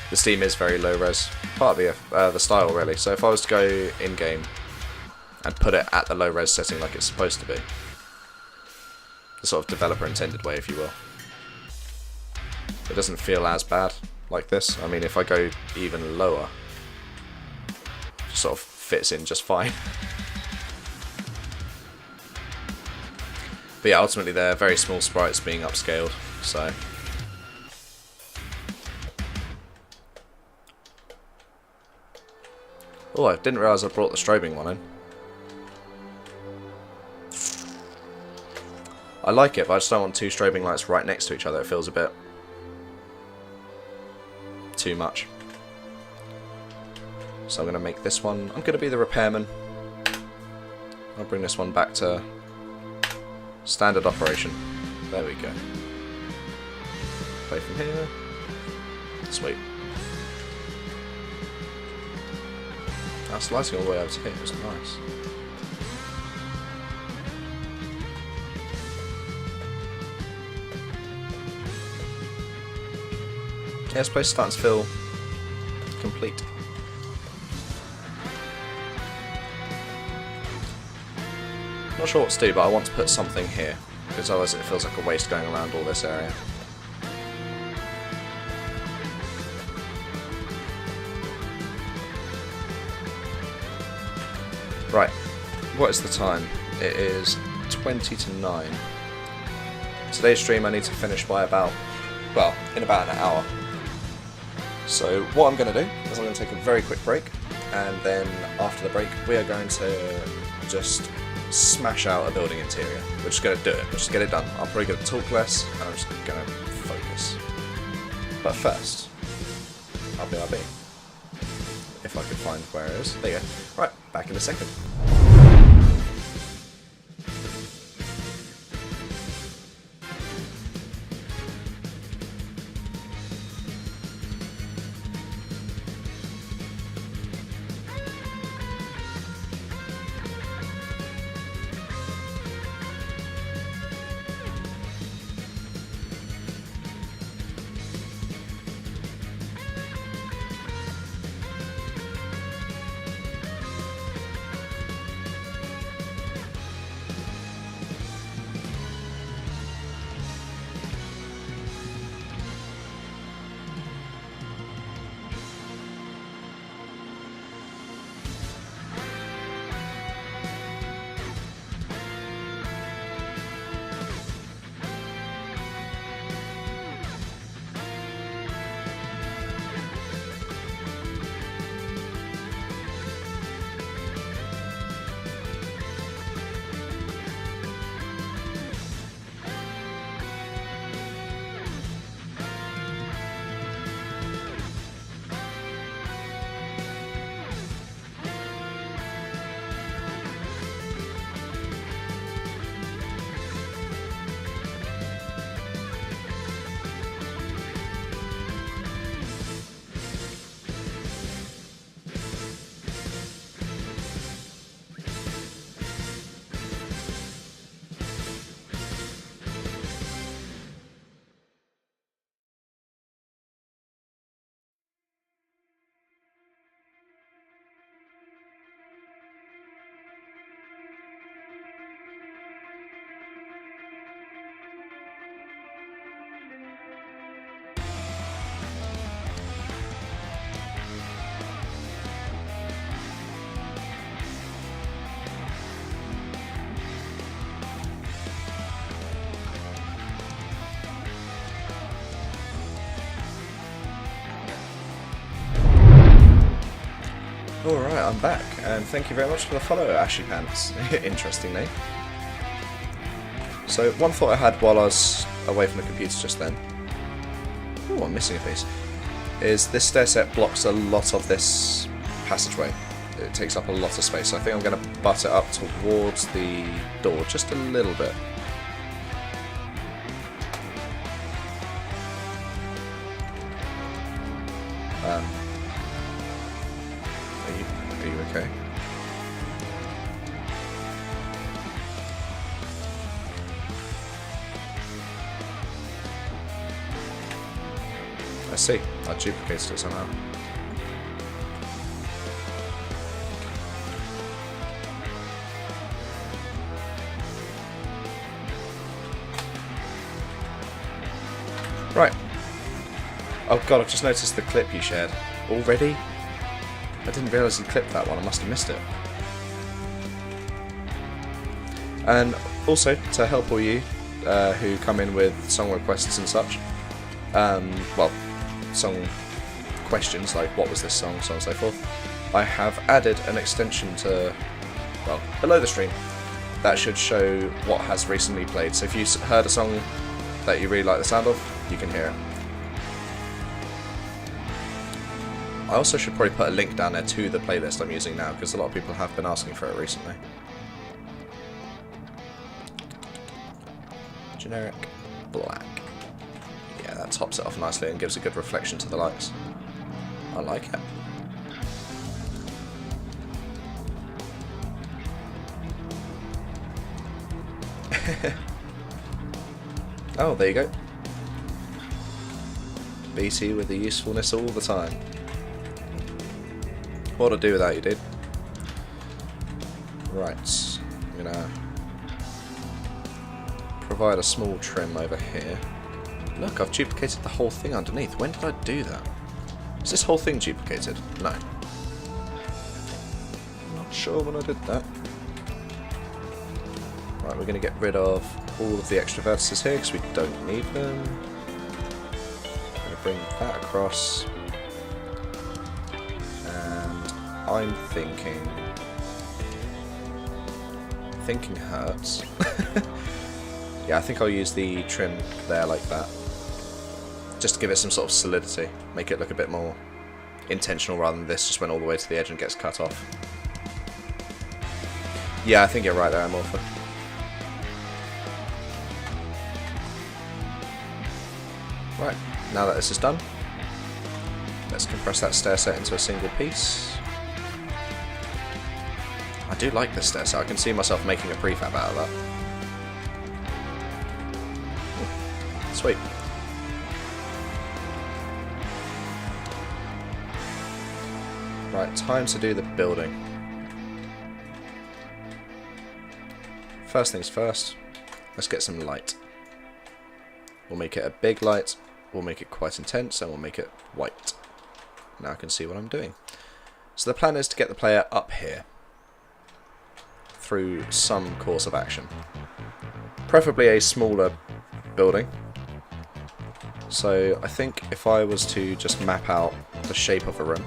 The Steam is very low res. Part of the style, really. So if I was to go in-game and put it at the low res setting like it's supposed to be, the sort of developer intended way, if you will, It doesn't feel as bad like this. I mean, if I go even lower, it sort of fits in just fine. But yeah, ultimately they're very small sprites being upscaled, so... Oh, I didn't realise I brought the strobing one in. I like it, but I just don't want two strobing lights right next to each other. It feels a bit... too much. So I'm going to make this one... I'm going to be the repairman. I'll bring this one back to standard operation. There we go. Play from here. Sweet. That's lighting all the way over to here. It's nice. Yeah, this place is starting to feel complete. Not sure what to do, but I want to put something here, because otherwise it feels like a waste going around all this area. Right, what is the time? It is 20 to 9. Today's stream I need to finish by about, well, in about an hour. So what I'm going to do is I'm going to take a very quick break, and then after the break we are going to just smash out a building interior. We're just going to do it, we'll just get it done. I'm probably going to talk less, and I'm just going to focus. But first, RB. If I could find where it is. There you go. Right, back in a second. Alright, I'm back, and thank you very much for the follow, Ashy Pants. Interesting name. So, one thought I had while I was away from the computer just then, ooh, I'm missing a piece, is this stair set blocks a lot of this passageway. It takes up a lot of space, so I think I'm going to butt it up towards the door just a little bit. Are you okay? I see. I duplicated it somehow. Right. Oh god, I've just noticed the clip you shared. Already? I didn't realise you clipped that one, I must have missed it. And also, to help all you who come in with song requests and such, well, song questions like what was this song, so on and so forth, I have added an extension to, well, below the stream that should show what has recently played. So if you heard a song that you really like the sound of, you can hear it. I also should probably put a link down there to the playlist I'm using now, because a lot of people have been asking for it recently. Generic black. Yeah, that tops it off nicely and gives a good reflection to the lights. I like it. Oh, there you go. BT with the usefulness all the time. What to do without you, dude? Right, I'm gonna provide a small trim over here. Look, I've duplicated the whole thing underneath. When did I do that? Is this whole thing duplicated? No. I'm not sure when I did that. Right, we're going to get rid of all of the extra vertices here because we don't need them. I'm going to bring that across. And I'm thinking... Thinking hurts. Yeah, I think I'll use the trim there like that. Just to give it some sort of solidity. Make it look a bit more intentional rather than this just went all the way to the edge and gets cut off. Yeah, I think you're right there, Amorpha. Right, now that this is done, let's compress that stair set into a single piece. I do like this stair set, I can see myself making a prefab out of that. Sweet. Right, time to do the building. First things first, let's get some light. We'll make it a big light, we'll make it quite intense, and we'll make it white. Now I can see what I'm doing. So the plan is to get the player up here through some course of action. Preferably a smaller building. So I think if I was to just map out the shape of a room,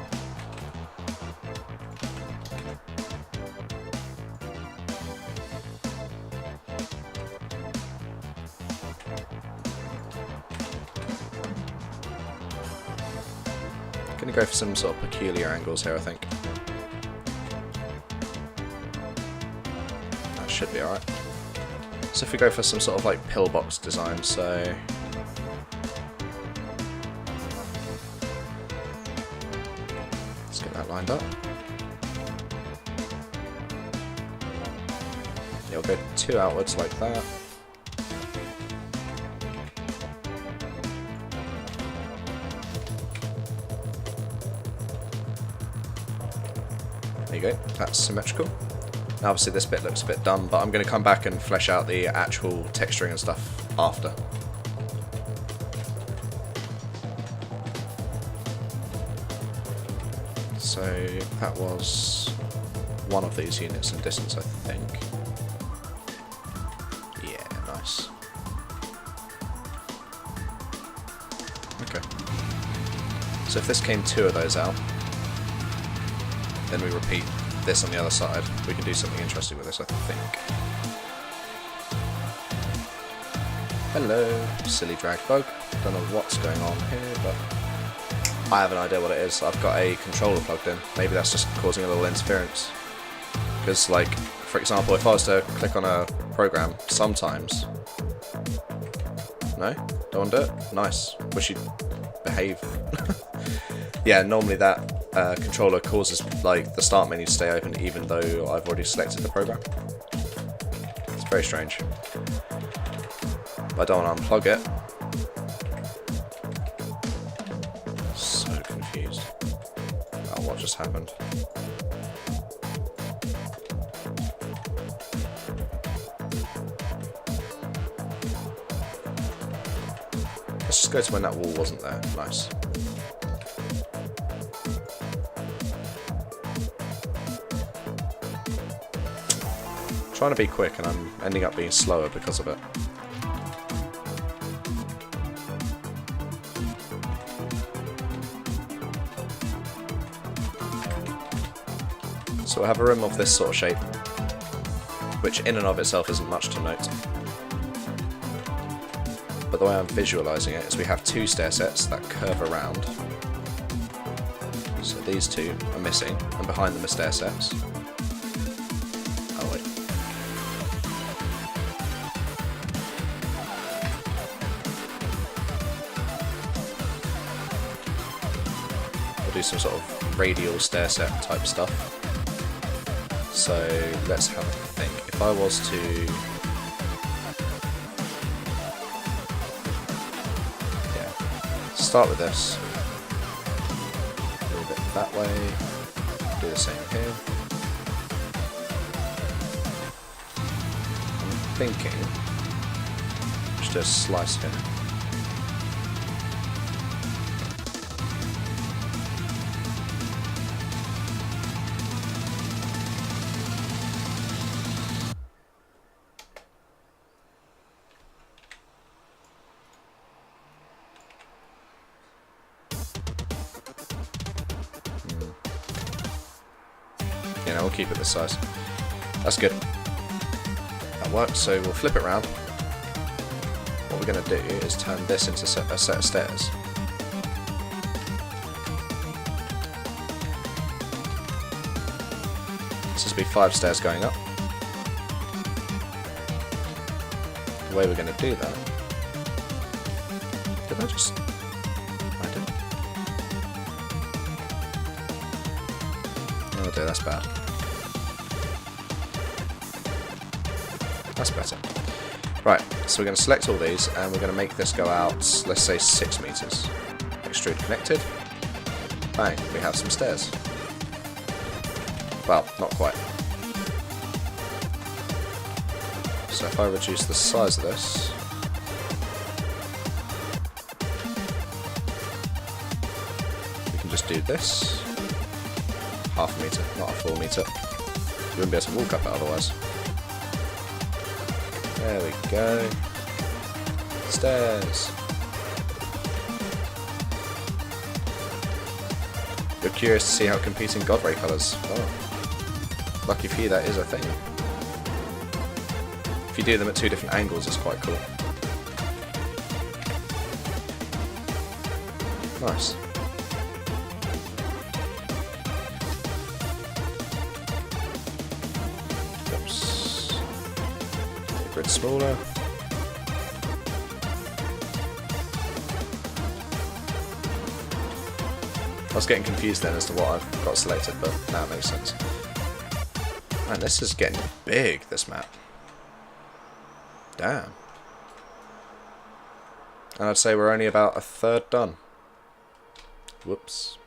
I'm going to go for some sort of peculiar angles here, I think. That should be alright. So if we go for some sort of like pillbox design, so let's get that lined up. Yeah, we'll go 2 outwards like that. There you go, that's symmetrical. Now obviously this bit looks a bit dumb, but I'm going to come back and flesh out the actual texturing and stuff after. So that was one of these units in distance, I think. Yeah, nice. Okay. So if this came 2 of those out, then we repeat this on the other side. We can do something interesting with this, I think. Hello, silly drag bug. Don't know what's going on here, but I have an idea what it is. I've got a controller plugged in. Maybe that's just causing a little interference. Because, like, for example, if I was to click on a program, sometimes... No? Don't want to do it? Nice. Wish you'd behave. Yeah, normally that controller causes like the start menu to stay open even though I've already selected the program. It's very strange. But I don't want to unplug it. So confused. Oh, what just happened? Let's just go to when that wall wasn't there. Nice. trying to be quick and I'm ending up being slower because of it. So we'll have a room of this sort of shape, which in and of itself isn't much to note. But the way I'm visualising it is we have two stair sets that curve around. So these two are missing, and behind them are stair sets. Oh wait. We'll do some sort of radial stair set type stuff. So let's have a think. If I was to start with this, move it that way, do the same here. I'm thinking just do a slice here. Yeah, we'll keep it this size. That's good. That works, so we'll flip it around. What we're going to do is turn this into a set of stairs. This will be 5 stairs going up. The way we're going to do that... Did I just... I didn't. Oh dear, that's bad. That's better. Right, so we're going to select all these and we're going to make this go out, let's say 6 meters. Extrude connected. Bang, we have some stairs. Well, not quite. So if I reduce the size of this, we can just do this. Half a meter, not a full meter. You wouldn't be able to walk up it otherwise. There we go. Stairs. You're curious to see how competing God Ray colours. Oh. Lucky for you, that is a thing. If you do them at 2 different angles, it's quite cool. Nice. Oops. Make the grid smaller. I was getting confused then as to what I've got selected, but now it makes sense. Man, this is getting big, this map. Damn. And I'd say we're only about a third done. Whoops.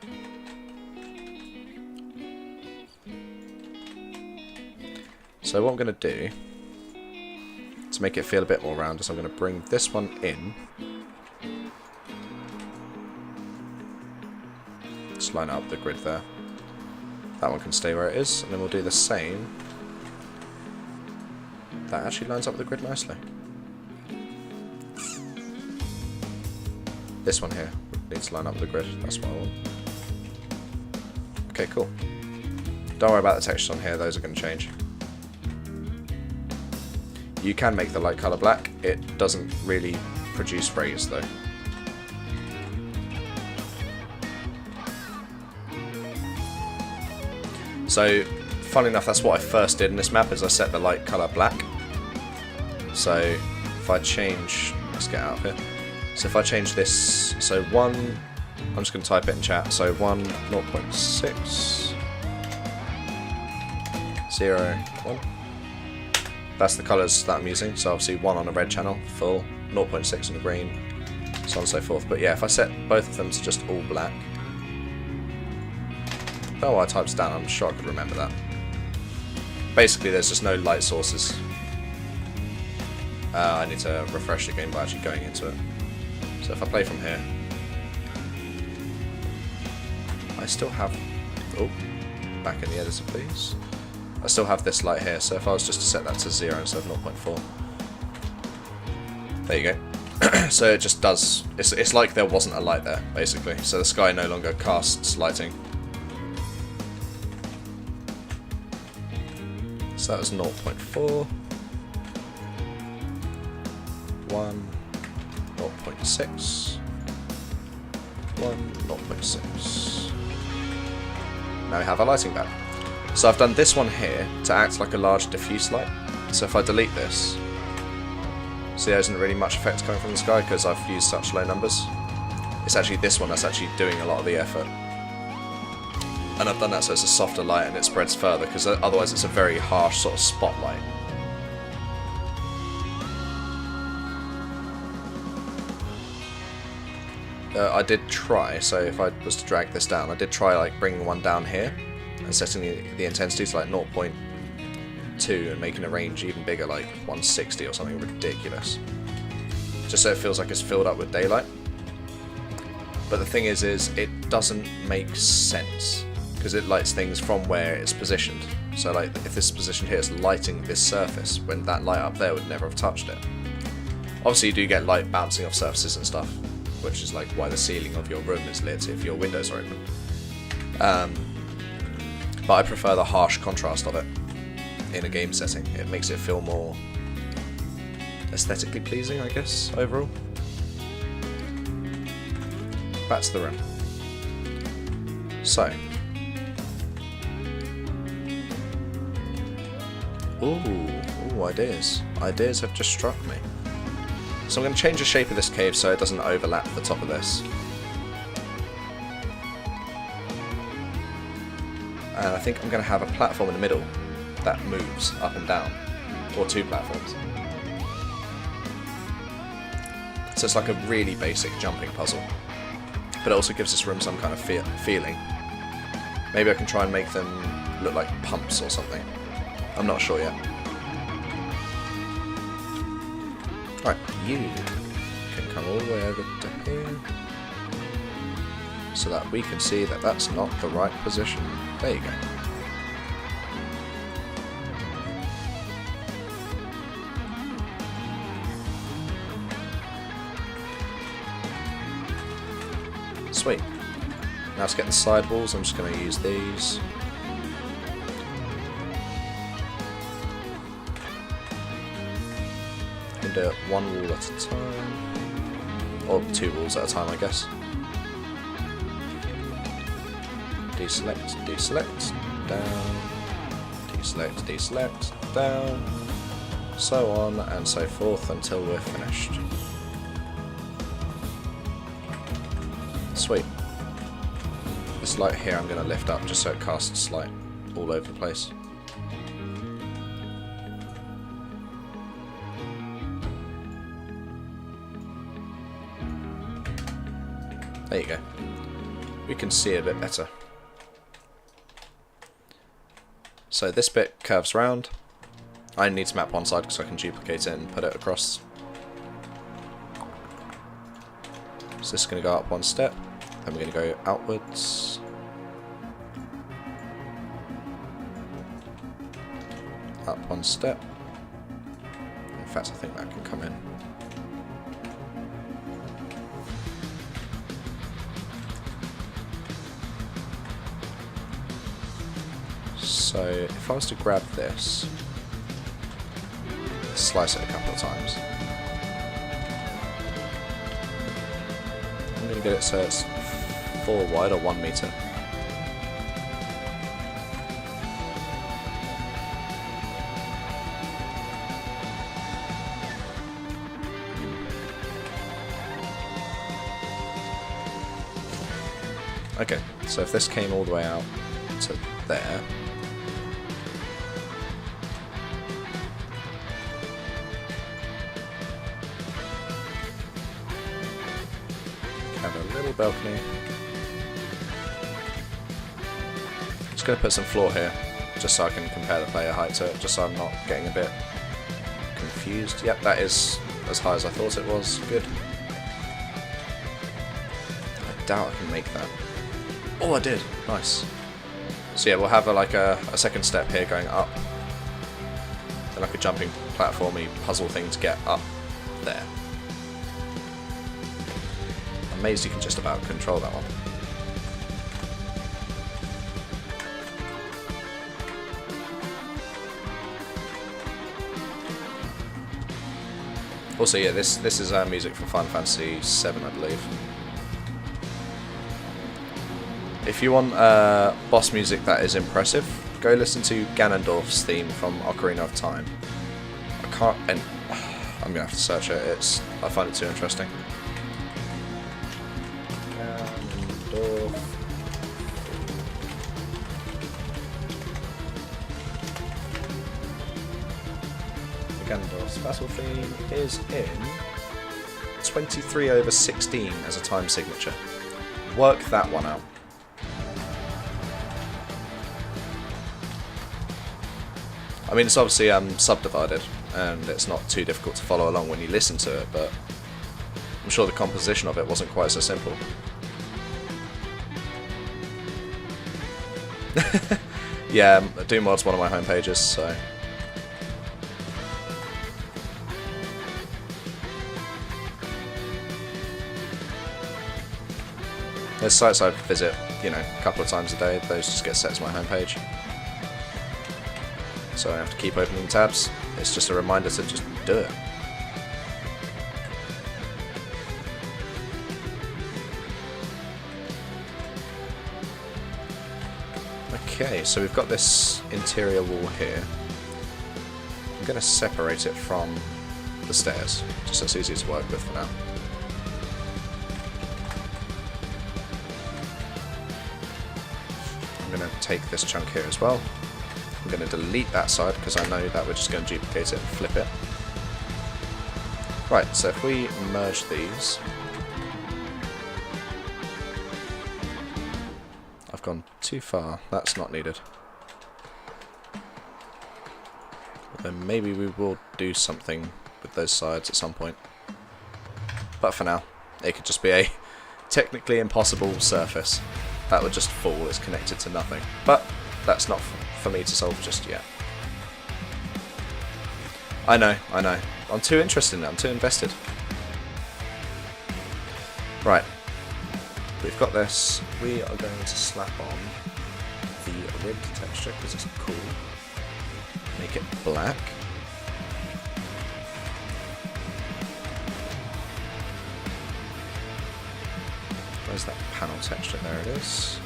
So what I'm going to do, to make it feel a bit more round, is I'm going to bring this one in. Just line up the grid there. That one can stay where it is, and then we'll do the same. That actually lines up with the grid nicely. This one here needs to line up with the grid, that's what I want. Okay, cool. Don't worry about the textures on here, those are going to change. You can make the light colour black, it doesn't really produce rays though. So, funnily enough, that's what I first did in this map, is I set the light colour black. So, if I change, let's get out of here. So if I change this, so 1, I'm just going to type it in chat, so 1, 0.6, 0, 1. That's the colours that I'm using, so obviously 1 on a red channel, full, 0.6 on a green, so on and so forth. But yeah, if I set both of them to just all black, I don't know why I typed it down, I'm sure I could remember that. Basically there's just no light sources. I need to refresh the game by actually going into it. So if I play from here, I still have, oh, back in the editor please. I still have this light here, so if I was just to set that to 0 instead of 0.4. There you go. So it just does, it's like there wasn't a light there, basically. So the sky no longer casts lighting. So that was 0.4. 1, 0.6. 1, 0.6. Now we have our lighting back. So I've done this one here to act like a large diffuse light. So if I delete this, see there isn't really much effect coming from the sky because I've used such low numbers. It's actually this one that's actually doing a lot of the effort. And I've done that so it's a softer light and it spreads further, because otherwise it's a very harsh sort of spotlight. I did try, so if I was to drag this down, I did try like bringing one down here and setting the intensity to like 0.2 and making a range even bigger, like 160 or something ridiculous. Just so it feels like it's filled up with daylight. But the thing is it doesn't make sense, because it lights things from where it's positioned. So like if this is positioned here, it's lighting this surface, when that light up there would never have touched it. Obviously you do get light bouncing off surfaces and stuff, which is like why the ceiling of your room is lit if your windows are open. But I prefer the harsh contrast of it in a game setting. It makes it feel more aesthetically pleasing, I guess, overall. Back to the room. So. Ooh, ideas. Ideas have just struck me. So I'm going to change the shape of this cave so it doesn't overlap the top of this. And I think I'm going to have a platform in the middle that moves up and down. Or 2 platforms. So it's like a really basic jumping puzzle. But it also gives this room some kind of feeling. Maybe I can try and make them look like pumps or something. I'm not sure yet. Right, you can come all the way over to here so that we can see that that's not the right position. There you go. Sweet. Now to get the side walls, I'm just going to use these. I'm going to do it 1 wall at a time, or 2 walls at a time, I guess. Deselect, deselect, down, deselect, deselect, down, so on and so forth until we're finished. Sweet. This light here I'm going to lift up just so it casts light all over the place. There you go. We can see a bit better. So this bit curves round. I need to map one side because I can duplicate it and put it across. So this is going to go up 1 step. Then we're going to go outwards. Up 1 step. In fact, I think that can come in. So if I was to grab this, slice it a couple of times. I'm going to get it so it's 4 wide or 1 meter. Okay, so if this came all the way out to there, have a little balcony. Just going to put some floor here, just so I can compare the player height to it, just so I'm not getting a bit confused. Yep, that is as high as I thought it was. Good. I doubt I can make that. Oh, I did. Nice. So yeah, we'll have a second step here going up. And like a jumping platformy puzzle thing to get up there. I'm amazed you can just about control that one. Also, yeah, this is music from Final Fantasy VII, I believe. If you want boss music that is impressive, go listen to Ganondorf's theme from Ocarina of Time. I can't, and I'm gonna have to search it. I find it too interesting. Ganondorf. Ganondorf's battle theme is in 23/16 as a time signature. Work that one out. I mean, it's obviously subdivided, and it's not too difficult to follow along when you listen to it, but I'm sure the composition of it wasn't quite so simple. Yeah, Doomworks one of my homepages, so... There's sites I visit, you know, a couple of times a day. Those just get set to my homepage. So I have to keep opening tabs. It's just a reminder to just do it. Okay, so we've got this interior wall here. I'm going to separate it from the stairs, just so it's easy to work with for now. I'm going to take this chunk here as well. I'm going to delete that side because I know that we're just going to duplicate it and flip it. Right, so if we merge these... I've gone too far, that's not needed. Then maybe we will do something with those sides at some point. But for now, it could just be a technically impossible surface. That would just fall, it's connected to nothing. But that's not for me to solve just yet. I know. I'm too interested in it, I'm too invested. Right. We've got this. We are going to slap on the ribbed texture because it's cool. Make it black. Where's that panel texture? There it is.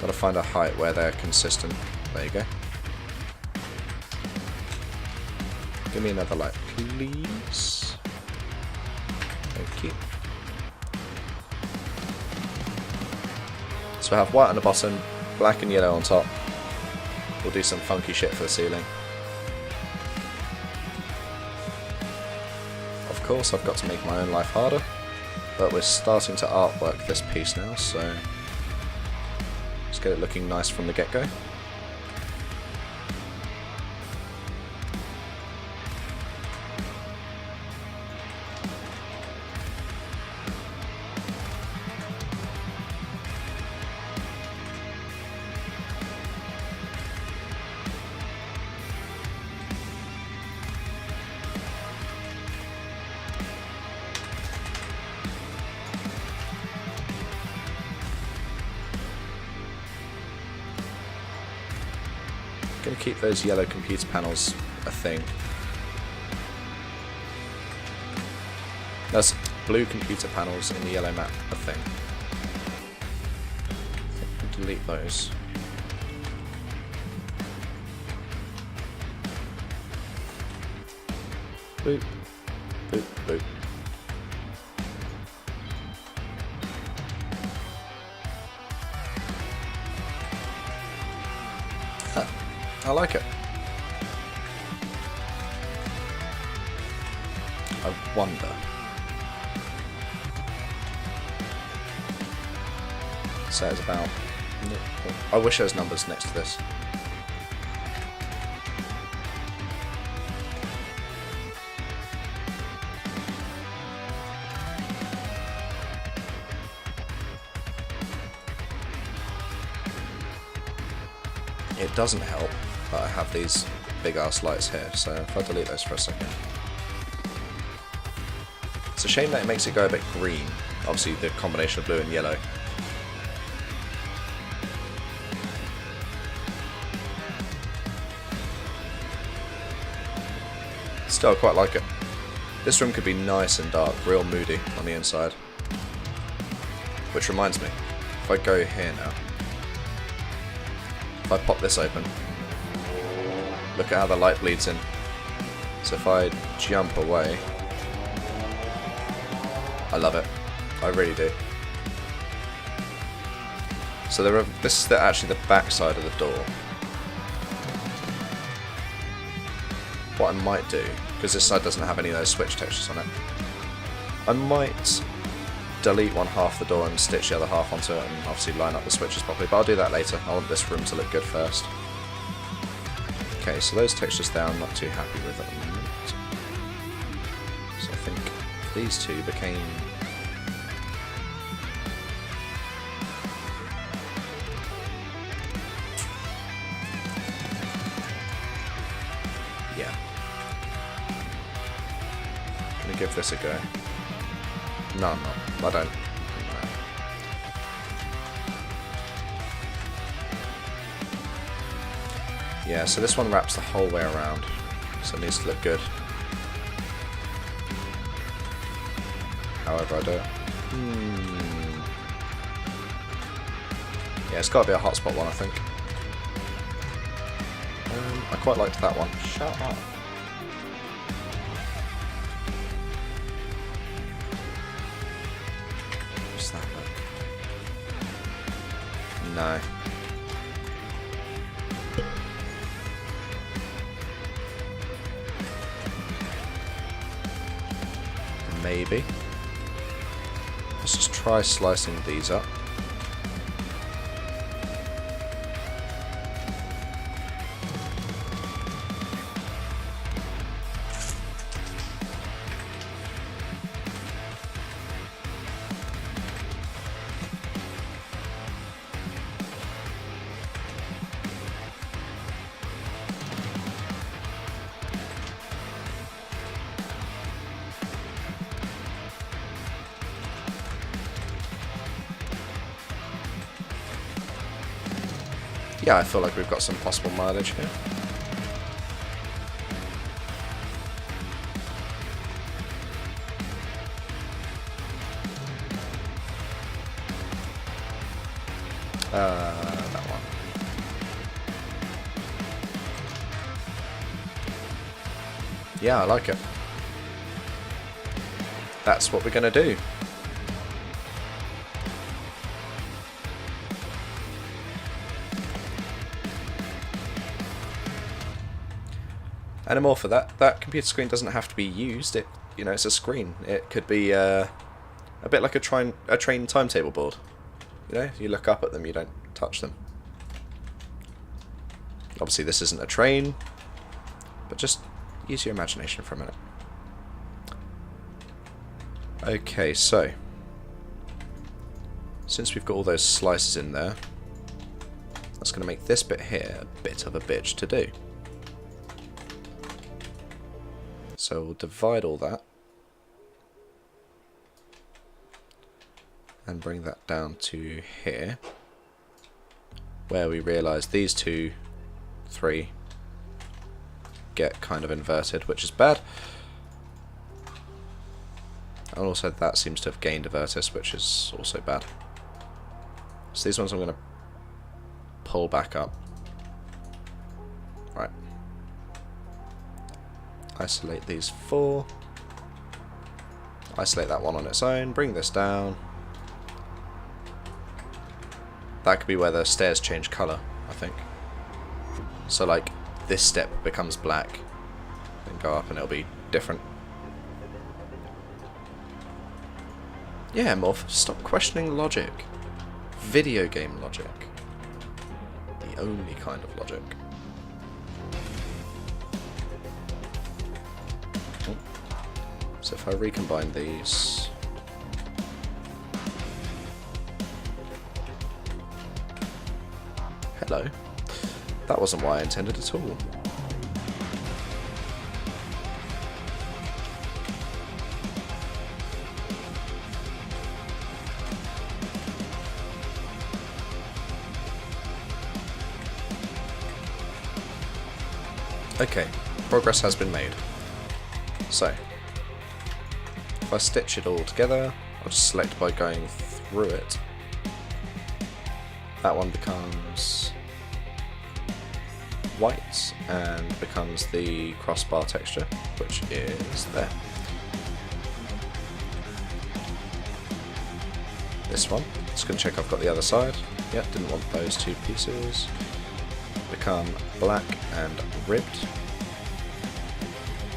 Gotta find a height where they're consistent. There you go. Give me another light, please. Thank you. So we have white on the bottom, black and yellow on top. We'll do some funky shit for the ceiling. Of course, I've got to make my own life harder, but we're starting to artwork this piece now, so let's get it looking nice from the get-go. Going to keep those yellow computer panels a thing. There's blue computer panels in the yellow map a thing. Delete those. Boop, boop, boop. I like it. I wonder. So it's about... I wish there was numbers next to this. it doesn't help that I have these big ass lights here, so if I delete those for a second. It's a shame that it makes it go a bit green, obviously the combination of blue and yellow. Still, I quite like it. This room could be nice and dark, real moody on the inside. Which reminds me, if I go here now, if I pop this open, look at how the light bleeds in. So if I jump away, I love it. I really do. So this is actually the back side of the door. What I might do, because this side doesn't have any of those switch textures on it, I might delete one half the door and stitch the other half onto it and obviously line up the switches properly, but I'll do that later. I want this room to look good first. Okay, so those textures there I'm not too happy with at the moment. So I think these two became... yeah. I'm gonna give this a go. No, I'm not. I don't. No. Yeah, so this one wraps the whole way around, so it needs to look good. However I do it. Yeah, it's got to be a hotspot one, I think. I quite liked that one. Shut up. What's that look? No. Maybe. Let's just try slicing these up. Yeah, I feel like we've got some possible mileage here. That one. Yeah, I like it. That's what we're gonna do. And more for that. That computer screen doesn't have to be used. It, you know, it's a screen. It could be a bit like a train timetable board. You know, you look up at them, you don't touch them. Obviously, this isn't a train, but just use your imagination for a minute. Okay, so since we've got all those slices in there, that's going to make this bit here a bit of a bitch to do. So we'll divide all that and bring that down to here, where we realise these 2, 3 get kind of inverted, which is bad. And also that seems to have gained a vertex, which is also bad. So these ones I'm going to pull back up. Right. Isolate these 4. Isolate that one on its own. Bring this down. That could be where the stairs change colour, I think. So like this step becomes black, then go up and it'll be different. Yeah, Morph, stop questioning logic. Video game logic. The only kind of logic. So if I recombine these... Hello. That wasn't what I intended at all. Okay, progress has been made. So, if I stitch it all together, I'll just select by going through it. That one becomes white and becomes the crossbar texture, which is there. This one, just going to check I've got the other side. Yep, didn't want those two pieces. Become black and ribbed.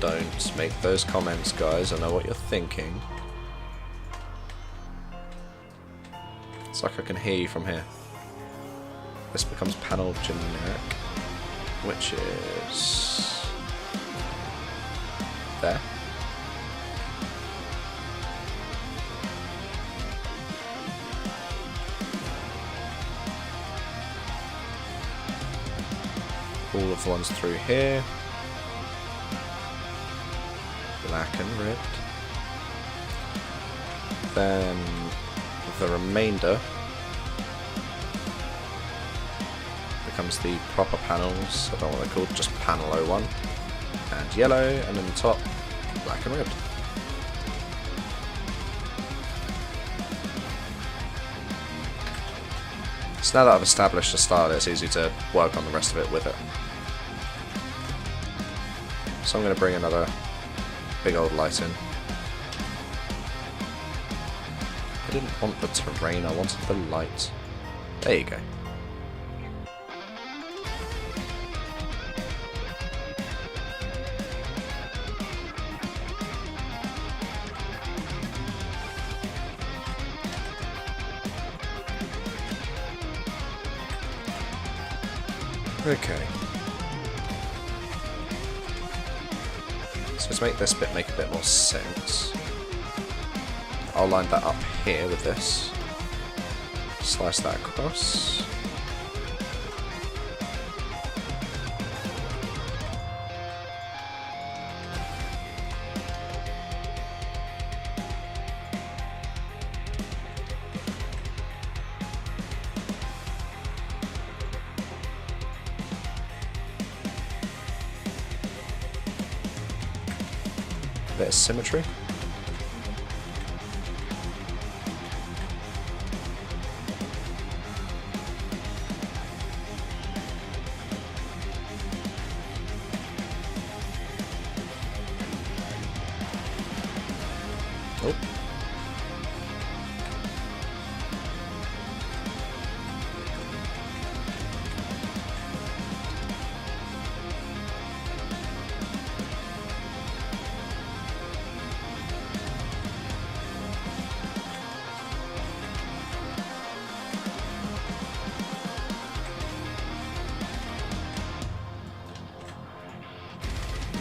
Don't make those comments, guys, I know what you're thinking. It's like I can hear you from here. This becomes panel generic, which is there. All of the ones through here. Black and ribbed. Then the remainder becomes the proper panels, I don't know what they're called, just panel 01. And yellow, and then the top, black and ribbed. So now that I've established the style, it's easy to work on the rest of it with it. So I'm going to bring another big old light in. I didn't want the terrain, I wanted the light. There you go. Okay. So to make this bit make a bit more sense, I'll line that up here with this, slice that across. Bit of symmetry. Oh.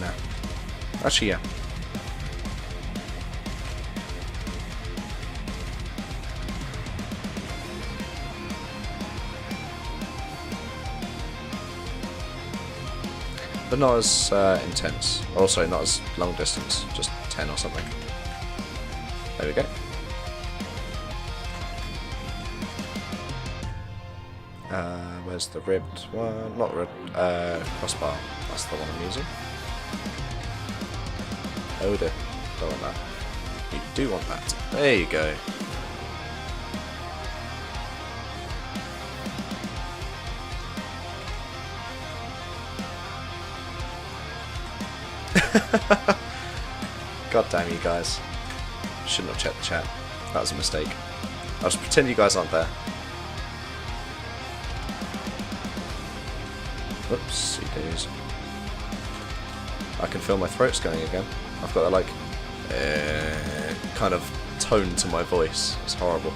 No. Actually, yeah. But not as intense. Also, not as long distance. Just 10 or something. There we go. Where's the ribbed one? Not ribbed. Crossbar. That's the one I'm using. Oh dear. Don't want that. You do want that. There you go. God damn you guys. Shouldn't have checked the chat. That was a mistake. I'll just pretend you guys aren't there. Whoopsie days. I can feel my throat's going again. I've got that like kind of tone to my voice. It's horrible.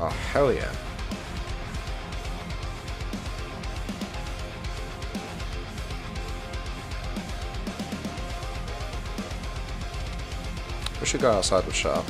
Oh, hell yeah. We should go outside with Sharp.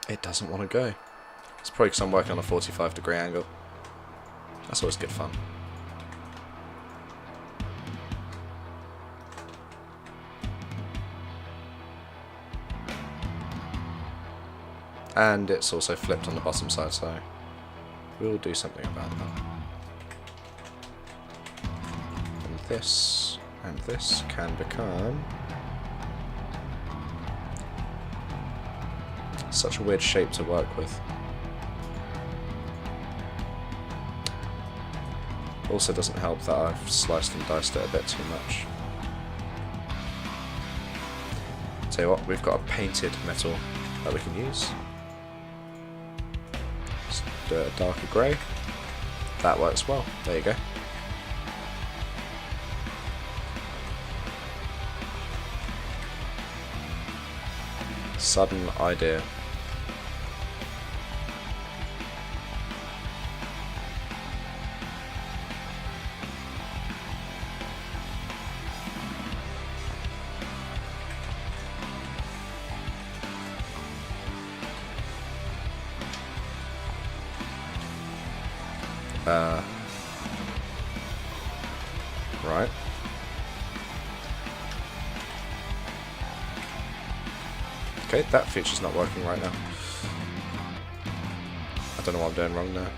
It doesn't want to go. It's probably because I'm working on a 45-degree angle. That's always good fun. And it's also flipped on the bottom side, so we'll do something about that. And this can become such a weird shape to work with. Also doesn't help that I've sliced and diced it a bit too much. Tell you what, we've got a painted metal that we can use. Let's do a darker grey. That works well. There you go. Sudden idea. Right. Okay, that feature's not working right now. I don't know what I'm doing wrong there.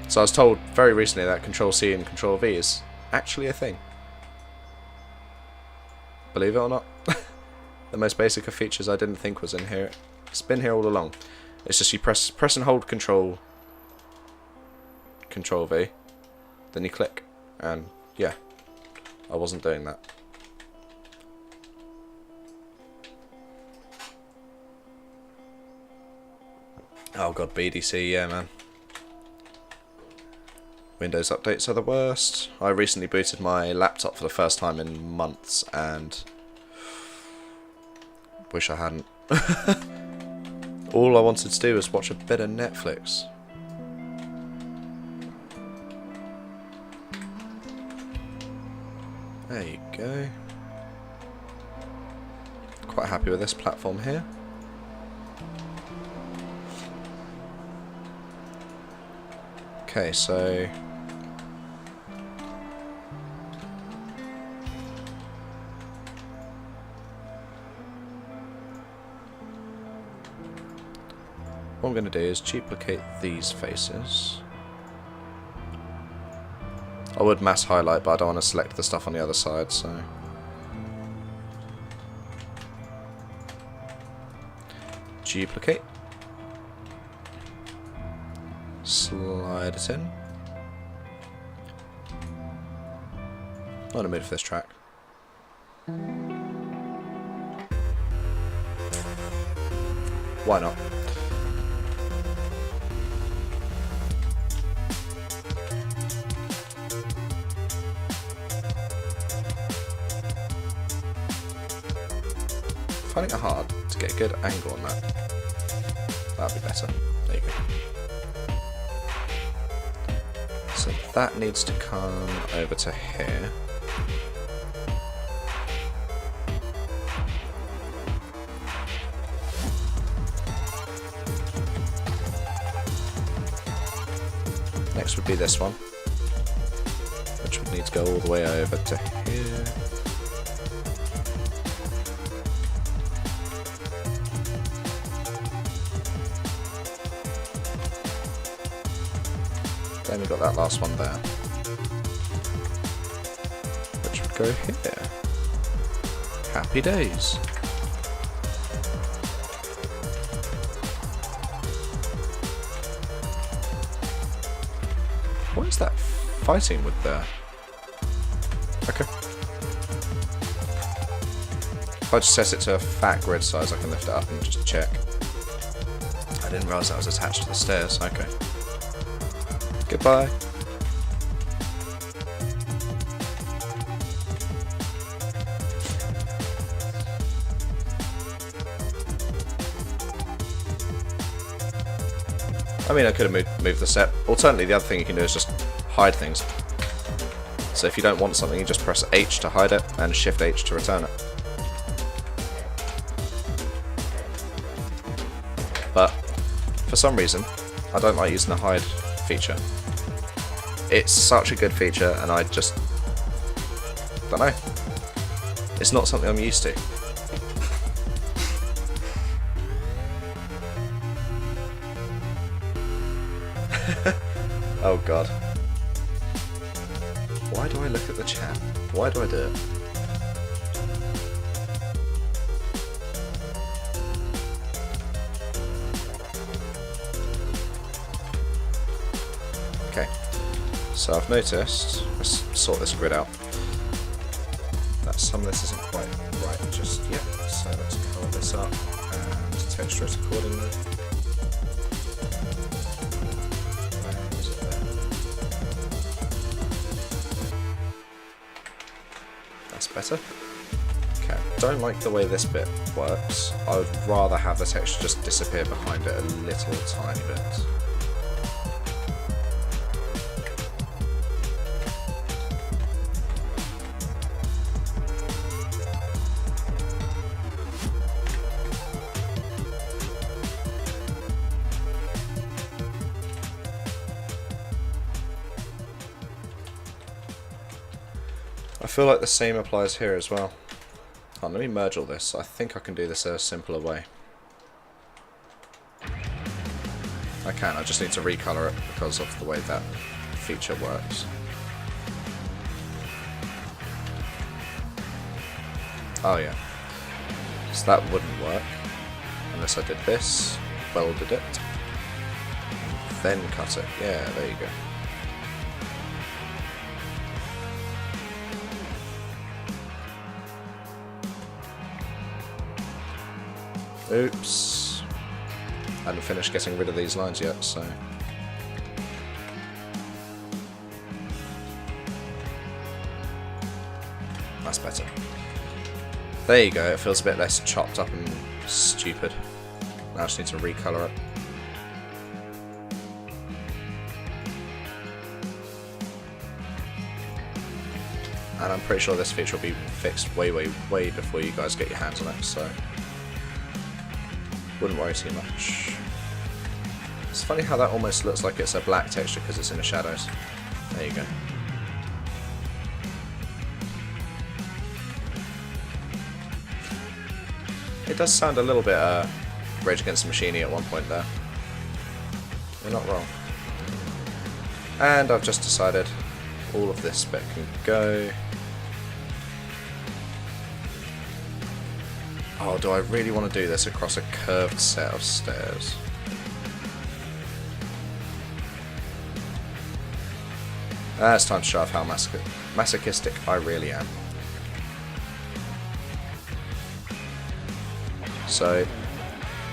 So I was told very recently that Control-C and Control-V is actually a thing. Believe it or not. The most basic of features I didn't think was in here. It's been here all along. It's just you press and hold Control-V, then you click, and yeah, I wasn't doing that. Oh god, BDC, yeah man. Windows updates are the worst. I recently booted my laptop for the first time in months and wish I hadn't. All I wanted to do was watch a bit of Netflix. There you go. Quite happy with this platform here. Okay, so what I'm going to do is duplicate these faces. I would mass highlight, but I don't want to select the stuff on the other side, so duplicate. Slide it in. Not in the mood for this track. Why not? Finding it hard to get a good angle on that. That'd be better. There you go. So that needs to come over to here. Next would be this one, which would need to go all the way over to here. Then we got that last one there, which would go here. Happy days. What is that fighting with there? Okay. If I just set it to a fat grid size, I can lift it up and just check. I didn't realise that was attached to the stairs. Okay. Goodbye. I mean, I could have moved the step. Alternatively, the other thing you can do is just hide things. So if you don't want something, you just press H to hide it and Shift H to return it. But for some reason, I don't like using the hide feature. It's such a good feature, and I just don't know. It's not something I'm used to. Oh god. Why do I look at the chat? Why do I do it? Okay. So I've noticed, let's sort this grid out, that some of this isn't quite right just yet. So let's colour this up and texture it accordingly. Better. Okay, don't like the way this bit works. I would rather have the texture just disappear behind it a little tiny bit. I feel like the same applies here as well. Oh, let me merge all this. I think I can do this a simpler way. I can, I just need to recolor it because of the way that feature works. Oh yeah. So that wouldn't work unless I did this, welded it, then cut it. Yeah, there you go. Oops. I hadn't finished getting rid of these lines yet, so... That's better. There you go, it feels a bit less chopped up and stupid. Now I just need to recolor it. And I'm pretty sure this feature will be fixed way before you guys get your hands on it, so... Wouldn't worry too much. It's funny how that almost looks like it's a black texture because it's in the shadows. There you go. It does sound a little bit Rage Against the Machine-y at one point there. You're not wrong. And I've just decided all of this bit can go. Oh, do I really want to do this across a curved set of stairs? It's time to show off how masochistic I really am. So,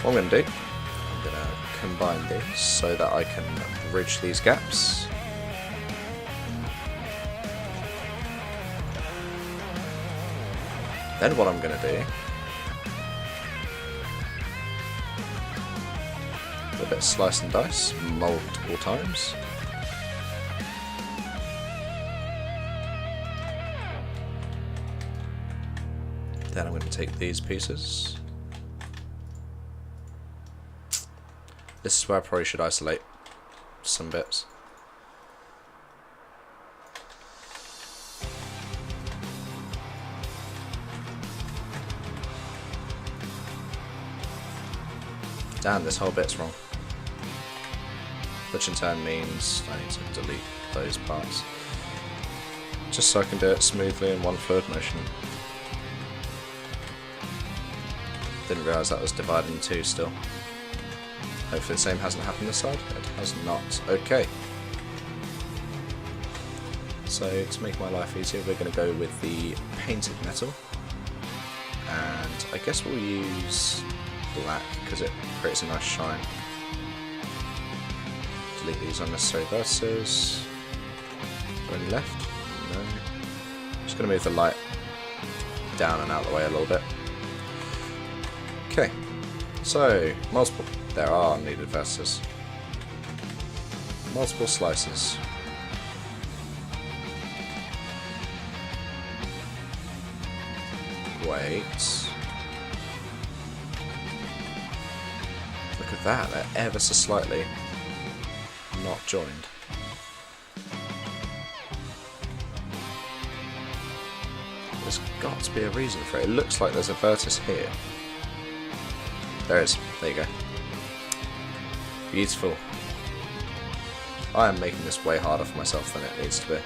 what I'm going to do, I'm going to combine these so that I can bridge these gaps. Then what I'm going to do, a bit of slice and dice multiple times. Then I'm going to take these pieces. This is where I probably should isolate some bits. Damn, this whole bit's wrong. Which in turn means I need to delete those parts. Just so I can do it smoothly in one fluid motion. Didn't realise that was divided in two still. Hopefully the same hasn't happened this side. It has not. Okay. So to make my life easier, we're going to go with the painted metal. And I guess we'll use black because it creates a nice shine. Delete these unnecessary verses. Go any left? No. Just going to move the light down and out of the way a little bit. Okay, so multiple. There are needed verses. Multiple slices. Wait. Look at that, they're ever so slightly not joined. There's got to be a reason for it. It looks like there's a vertex here. There is. There you go. Beautiful. I am making this way harder for myself than it needs to be.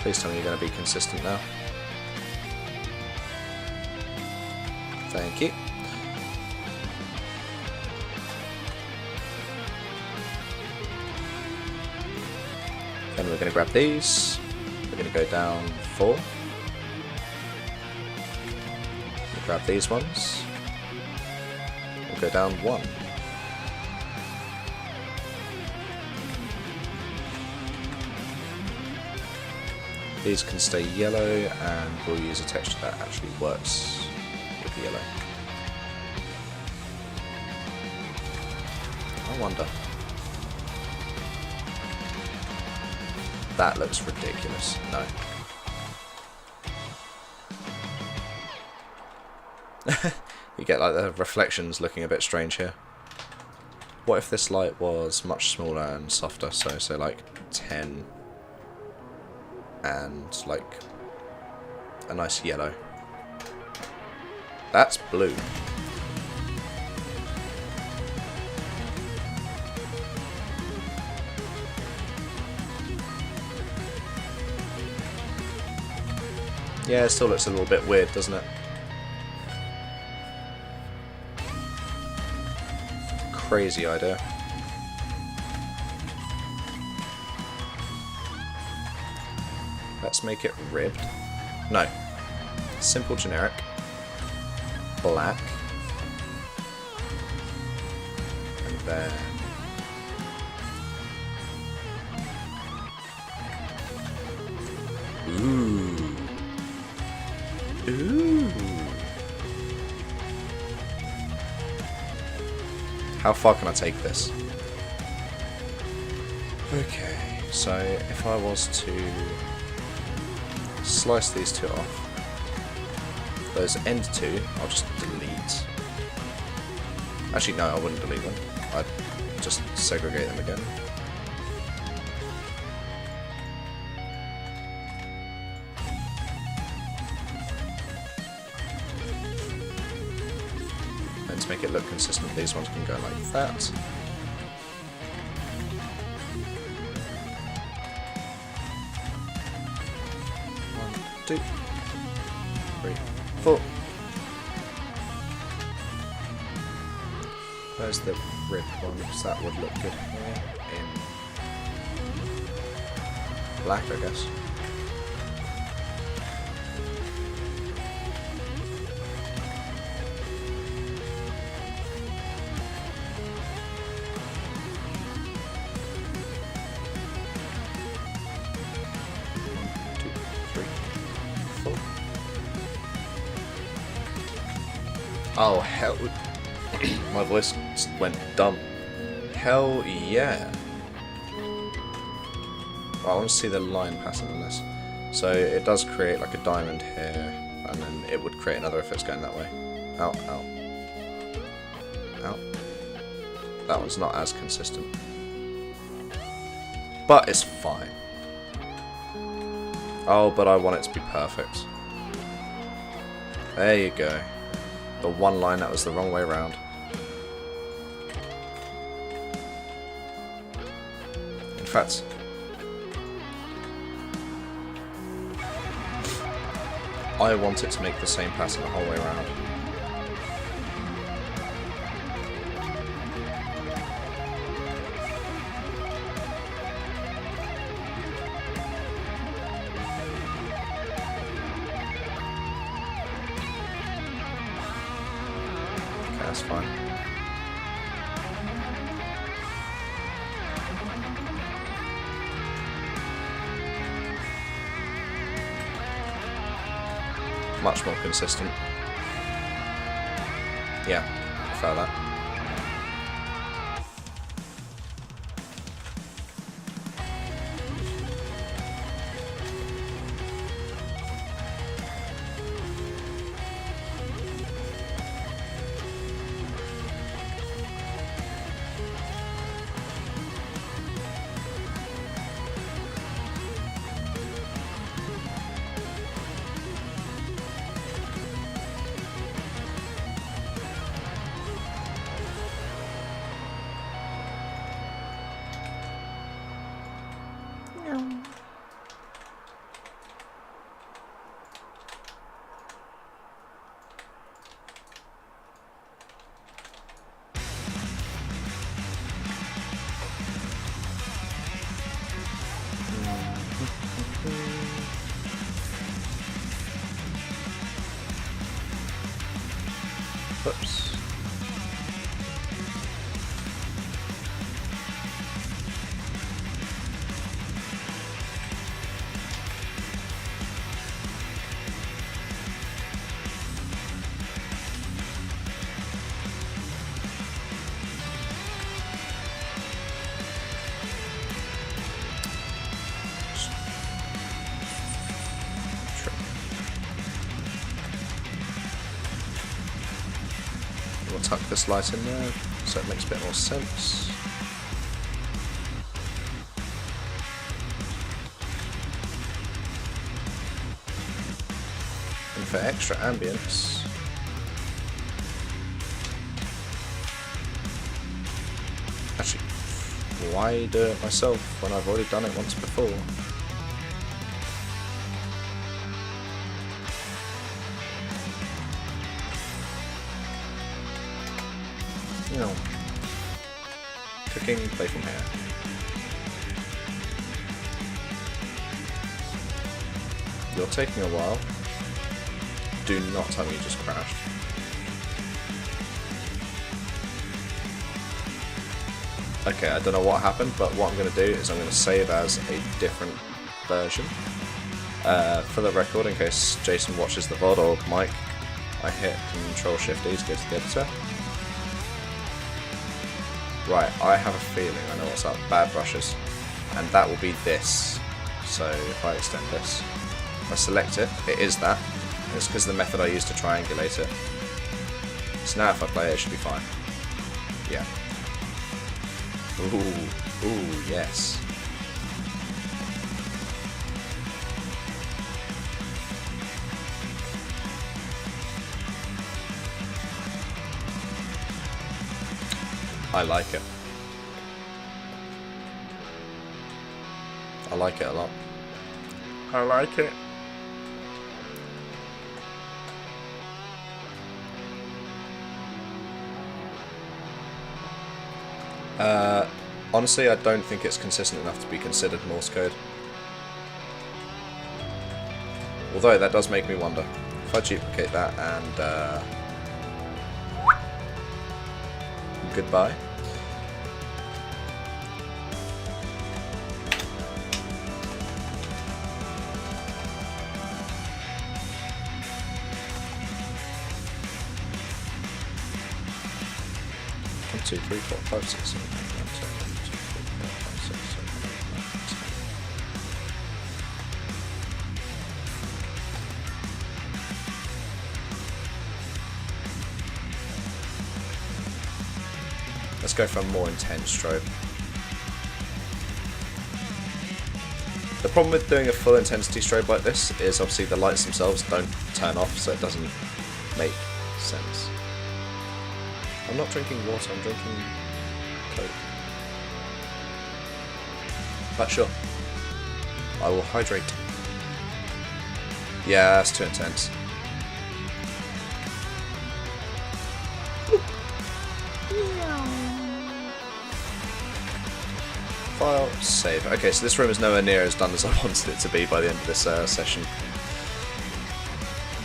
Please tell me you're going to be consistent now. Thank you. Then we're going to grab these. We're going to go down 4. We'll grab these ones. We'll go down 1. These can stay yellow, and we'll use a texture that actually works with the yellow. I wonder. That looks ridiculous. No. You get like the reflections looking a bit strange here. What if this light was much smaller and softer? So like 10 and like a nice yellow. That's blue. Yeah, it still looks a little bit weird, doesn't it? Crazy idea. Let's make it ribbed. No. Simple generic. Black. And then... Ooh. Ooh. How far can I take this? Okay, so if I was to slice these two off, those end two, I'll just delete. Actually, no, I wouldn't delete them. I'd just segregate them again. And to make it look consistent, these ones can go like that. 1, 2, 3, 4. Where's the ribbed one? Because that would look good here in black, I guess. Oh, hell. My voice went dumb. Hell yeah. Well, I want to see the line pattern on this. So it does create like a diamond here, and then it would create another if it's going that way. Out, out. Out. That one's not as consistent. But it's fine. Oh, but I want it to be perfect. There you go. The one line that was the wrong way around. In fact, I want it to make the same pattern the whole way around. That's fine. much more consistent. Yeah, I prefer that. Oops. We'll tuck this light in there so it makes a bit more sense. And for extra ambience, actually, why do it myself when I've already done it once before? You know, cooking, play from here. You're taking a while. Do not tell me you just crashed. Okay, I don't know what happened, but what I'm going to do is I'm going to save as a different version. For the record, in case Jason watches the VOD or Mike, I hit Control-Shift-E to go to the editor. Right, I have a feeling I know what's up. Bad brushes. And that will be this. So if I extend this, if I select it, it is that. It's because of the method I used to triangulate it. So now if I play it, it should be fine. Yeah. Ooh, yes. I like it. I like it a lot. I like it. Honestly, I don't think it's consistent enough to be considered Morse code. Although that does make me wonder. If I duplicate that and goodbye. One, two, three, four, five, six, seven, eight, nine, 10, 1, 2, 3, 4, 5, 6, 7, 8, 9, 10. Let's go for a more intense strobe. The problem with doing a full intensity strobe like this is obviously the lights themselves don't turn off, so it doesn't make sense. I'm not drinking water, I'm drinking Coke. But sure, I will hydrate. Yeah, that's too intense. File, save. Okay, so this room is nowhere near as done as I wanted it to be by the end of this session.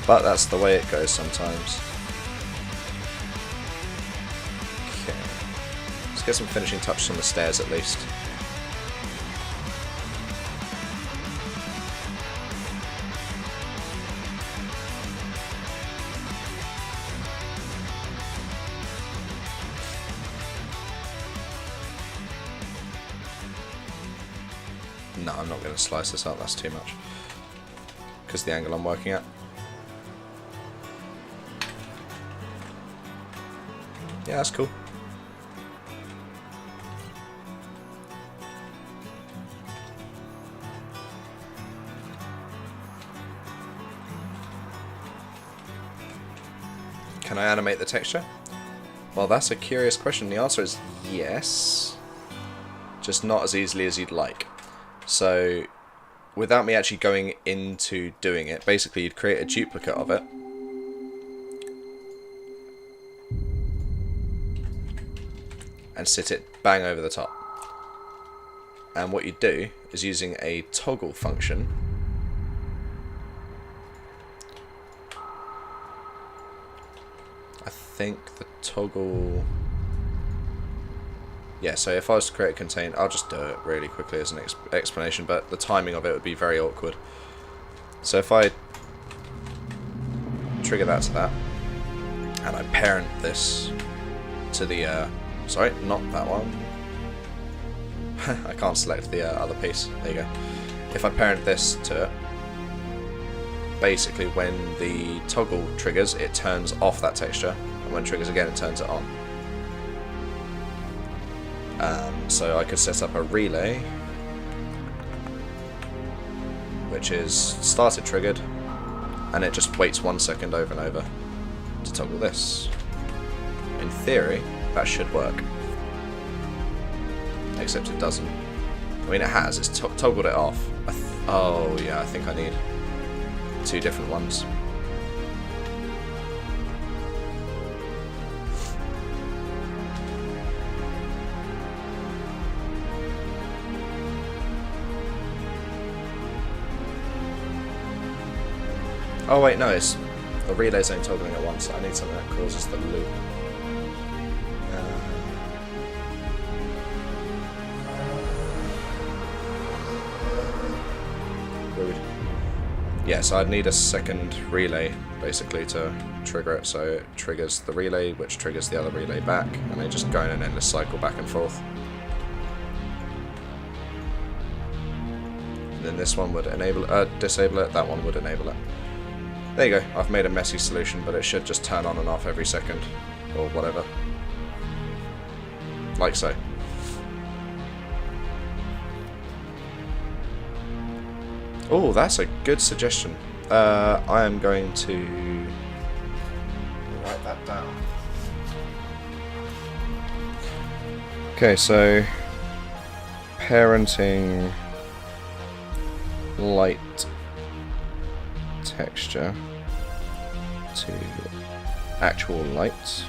But that's the way it goes sometimes. Okay. Let's get some finishing touches on the stairs at least. No, I'm not going to slice this up, that's too much. Because the angle I'm working at. Yeah, that's cool. Can I animate the texture? Well, that's a curious question. The answer is yes. Just not as easily as you'd like. So, without me actually going into doing it, basically you'd create a duplicate of it. And sit it bang over the top. And what you do is using a toggle function. I think the toggle... Yeah, so if I was to create a container, I'll just do it really quickly as an explanation, but the timing of it would be very awkward. So if I trigger that to that, and I parent this to the... sorry, not that one. I can't select the other piece. There you go. If I parent this to it, basically when the toggle triggers, it turns off that texture, and when it triggers again, it turns it on. So I could set up a relay, which is started triggered, and it just waits 1 second over and over to toggle this. In theory, that should work. Except it doesn't. I mean, it has. It's toggled it off. Oh, yeah, I think I need 2 different ones. Oh, wait, no, it's... The relay's only toggling at once. I need something that causes the loop. Yeah, so I'd need a second relay, basically, to trigger it. So it triggers the relay, which triggers the other relay back, and they just go in an endless cycle back and forth. And then this one would enable, disable it, that one would enable it. There you go, I've made a messy solution, but it should just turn on and off every second, or whatever. Like so. Oh, that's a good suggestion. I am going to write that down. Okay, so parenting light texture to actual light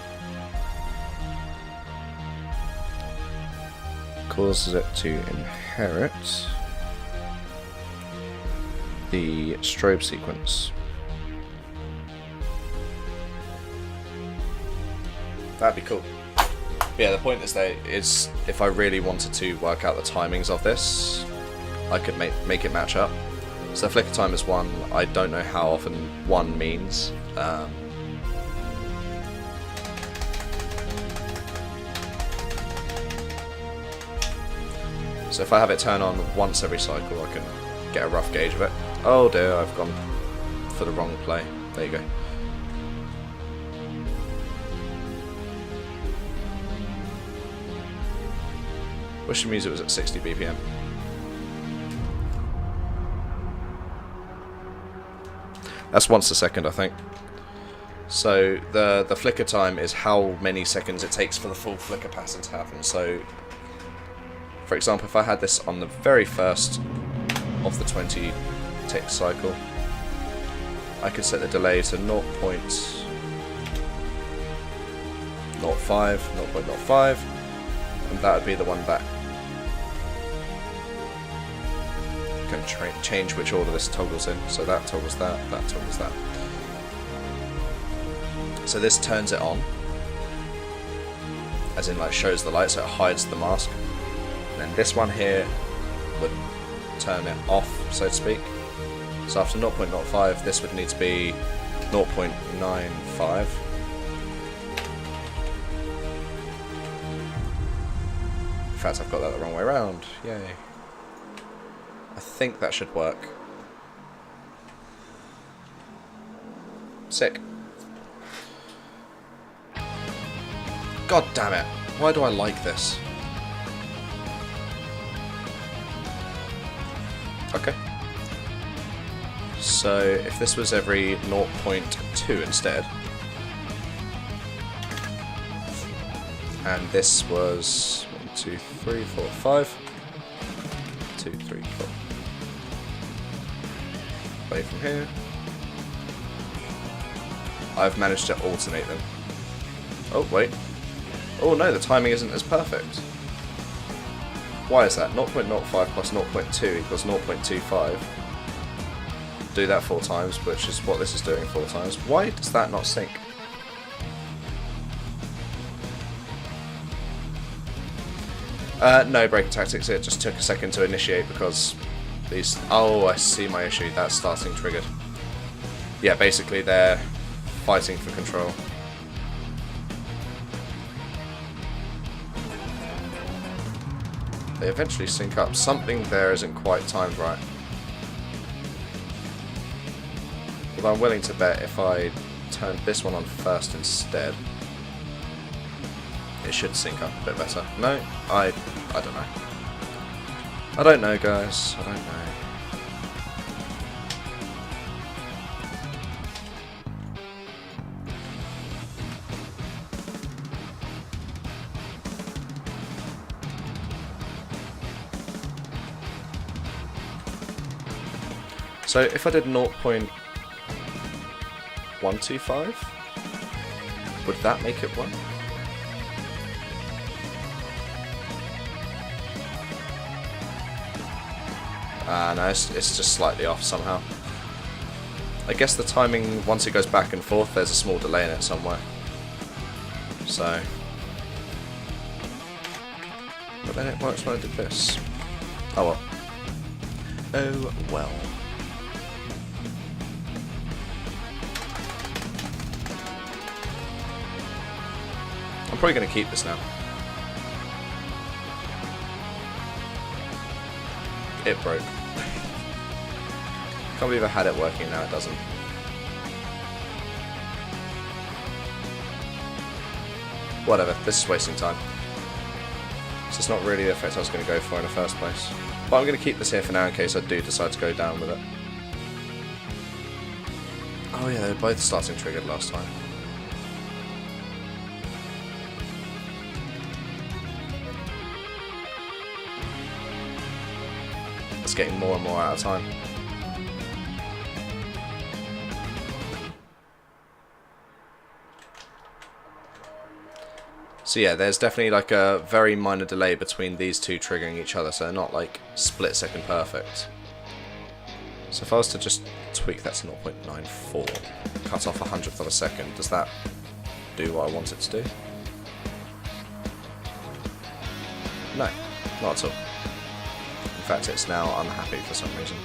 causes it to inherit the strobe sequence. That'd be cool. But yeah, the point is that is if I really wanted to work out the timings of this, I could make it match up. So flicker time is 1. I don't know how often 1 means. So if I have it turn on once every cycle, I can get a rough gauge of it. Oh dear, I've gone for the wrong play. There you go. Wish the music was at 60 BPM. That's once a second, I think. So the flicker time is how many seconds it takes for the full flicker pattern to happen. So, for example, if I had this on the very first of the 20 tick cycle, I could set the delay to 0.05, and that would be the one that can change which order this toggles in. So that toggles that, that toggles that. So this turns it on, as in like shows the light, so it hides the mask. And then this one here would turn it off, so to speak. So after 0.05, this would need to be 0.95. In fact, I've got that the wrong way around. Yay. I think that should work. Sick. God damn it. Why do I like this? Okay. So, if this was every 0.2 instead, and this was 1, 2, 3, 4, 5, 2, 3, 4. Away from here. I've managed to alternate them. Oh, wait. Oh no, the timing isn't as perfect. Why is that? 0.05 plus 0.2 equals 0.25. Do that 4 times, which is what this is doing 4 times. Why does that not sync? No breaking tactics, it just took a second to initiate because these... Oh, I see my issue, that's starting triggered. Yeah, basically they're fighting for control. They eventually sync up. Something there isn't quite timed right. Although I'm willing to bet if I turn this one on first instead, it should sync up a bit better. No? I don't know. I don't know, guys. I don't know. So if I did 0.125, would that make it 1? No, it's just slightly off somehow. I guess the timing, once it goes back and forth, there's a small delay in it somewhere. So... But then it works when I did this. Oh well. Oh well. I'm probably going to keep this now. It broke. Can't believe I had it working, now it doesn't. Whatever, this is wasting time. So it's not really the effect I was going to go for in the first place. But I'm going to keep this here for now in case I do decide to go down with it. Oh yeah, they were both starting triggered last time. It's getting more and more out of time. So yeah, there's definitely like a very minor delay between these two triggering each other, so they're not like split second perfect. So if I was to just tweak that to 0.94, cut off 100th of a second, does that do what I want it to do? No, not at all. In fact, it's now unhappy for some reason.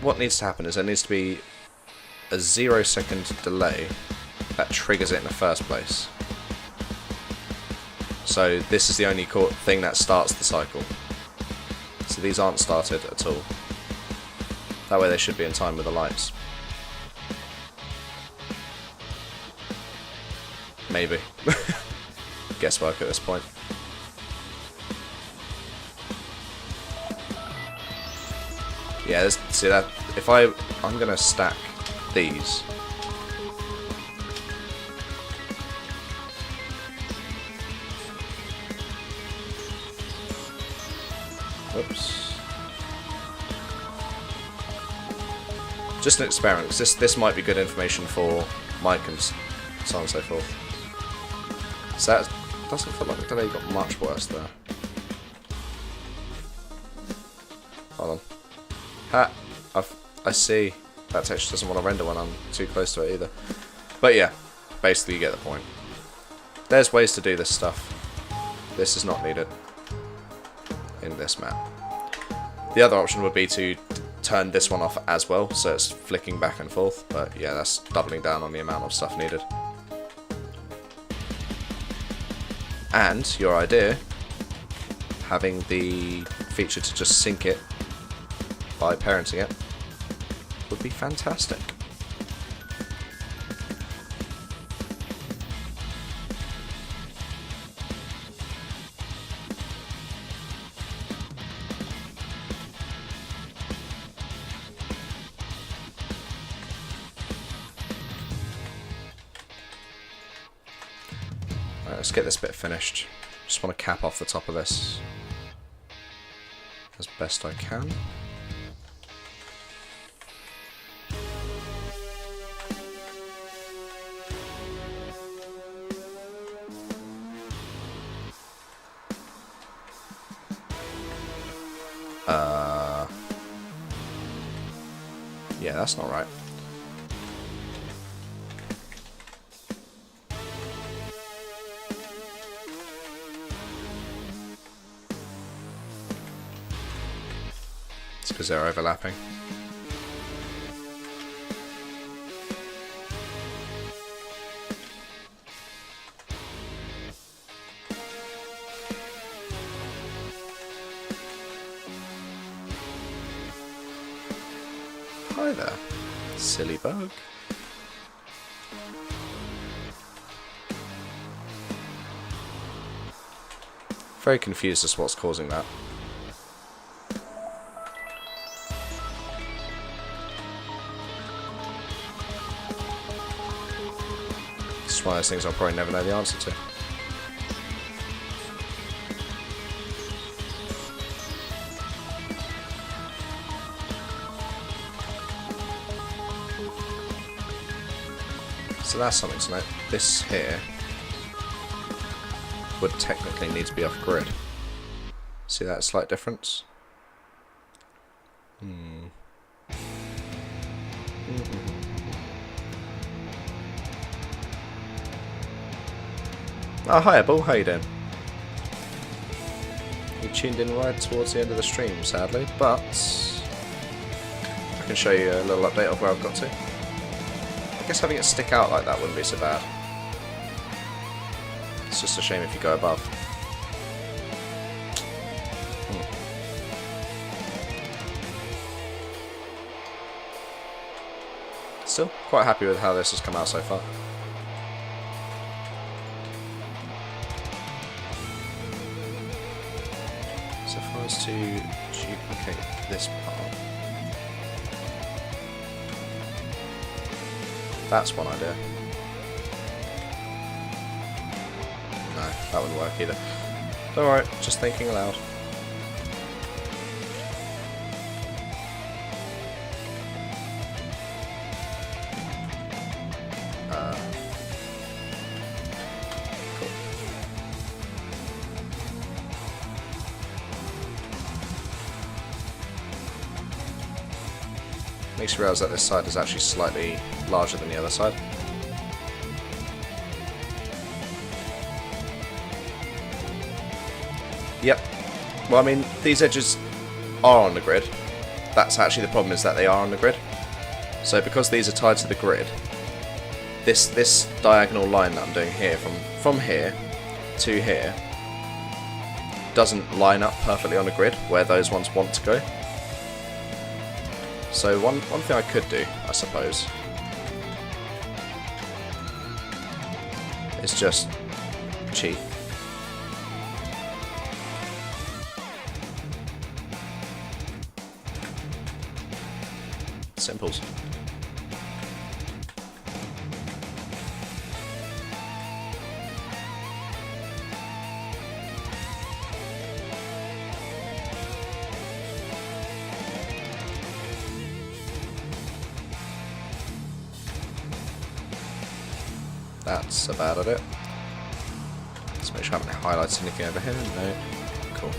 What needs to happen is there needs to be a 0-second delay that triggers it in the first place. So this is the only thing that starts the cycle. So these aren't started at all. That way they should be in time with the lights. Maybe. Guesswork at this point. Yeah, see that, if I'm gonna stack these. Whoops. Just an experiment, because this might be good information for Mike and so on and so forth. So that doesn't feel like the delay got much worse there. Hold on. Ha! I see. That texture doesn't want to render when I'm too close to it either. But yeah, basically you get the point. There's ways to do this stuff. This is not needed. in this map. The other option would be to turn this one off as well, so it's flicking back and forth, but yeah, that's doubling down on the amount of stuff needed. And your idea, having the feature to just sync it by parenting it, would be fantastic. Let's get this bit finished. Just want to cap off the top of this as best I can. Yeah, that's not right. It's because they're overlapping. Hi there, silly bug. Very confused as to what's causing that. It's one of those things I'll probably never know the answer to. So that's something to note. This here would technically need to be off grid. See that slight difference? Oh, hi, Bull. How you doing? You tuned in right towards the end of the stream, sadly, but I can show you a little update of where I've got to. I guess having it stick out like that wouldn't be so bad. It's just a shame if you go above. Still quite happy with how this has come out so far. So if I was to duplicate this part, that's one idea. No, that wouldn't work either. Alright, just thinking aloud. Cool. Makes you realise that this side is actually slightly larger than the other side. Yep. Well, I mean, these edges are on the grid. That's actually the problem, is that they are on the grid. So because these are tied to the grid, this diagonal line that I'm doing here, from here to here, doesn't line up perfectly on the grid where those ones want to go. So one thing I could do, I suppose, is just cheat. Simples. That's about it. Let's make sure I haven't highlighted anything over here. No. Cool.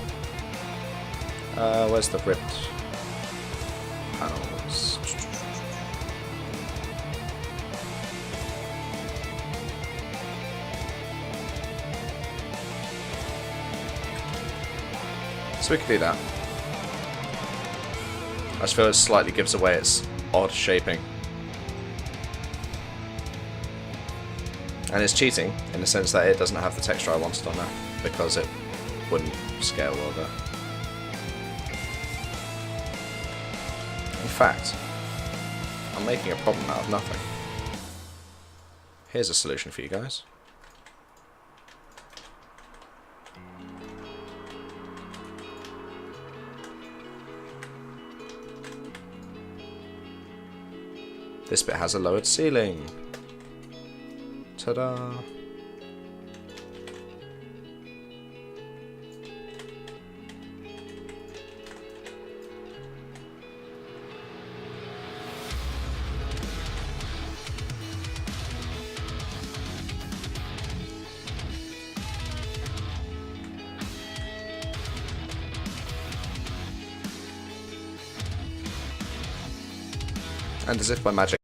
Where's the ripped panels? So we can do that. I just feel it slightly gives away its odd shaping. And it's cheating in the sense that it doesn't have the texture I wanted on that, because it wouldn't scale well there. In fact, I'm making a problem out of nothing. Here's a solution for you guys. This bit has a lowered ceiling. Ta-da! And as if by magic,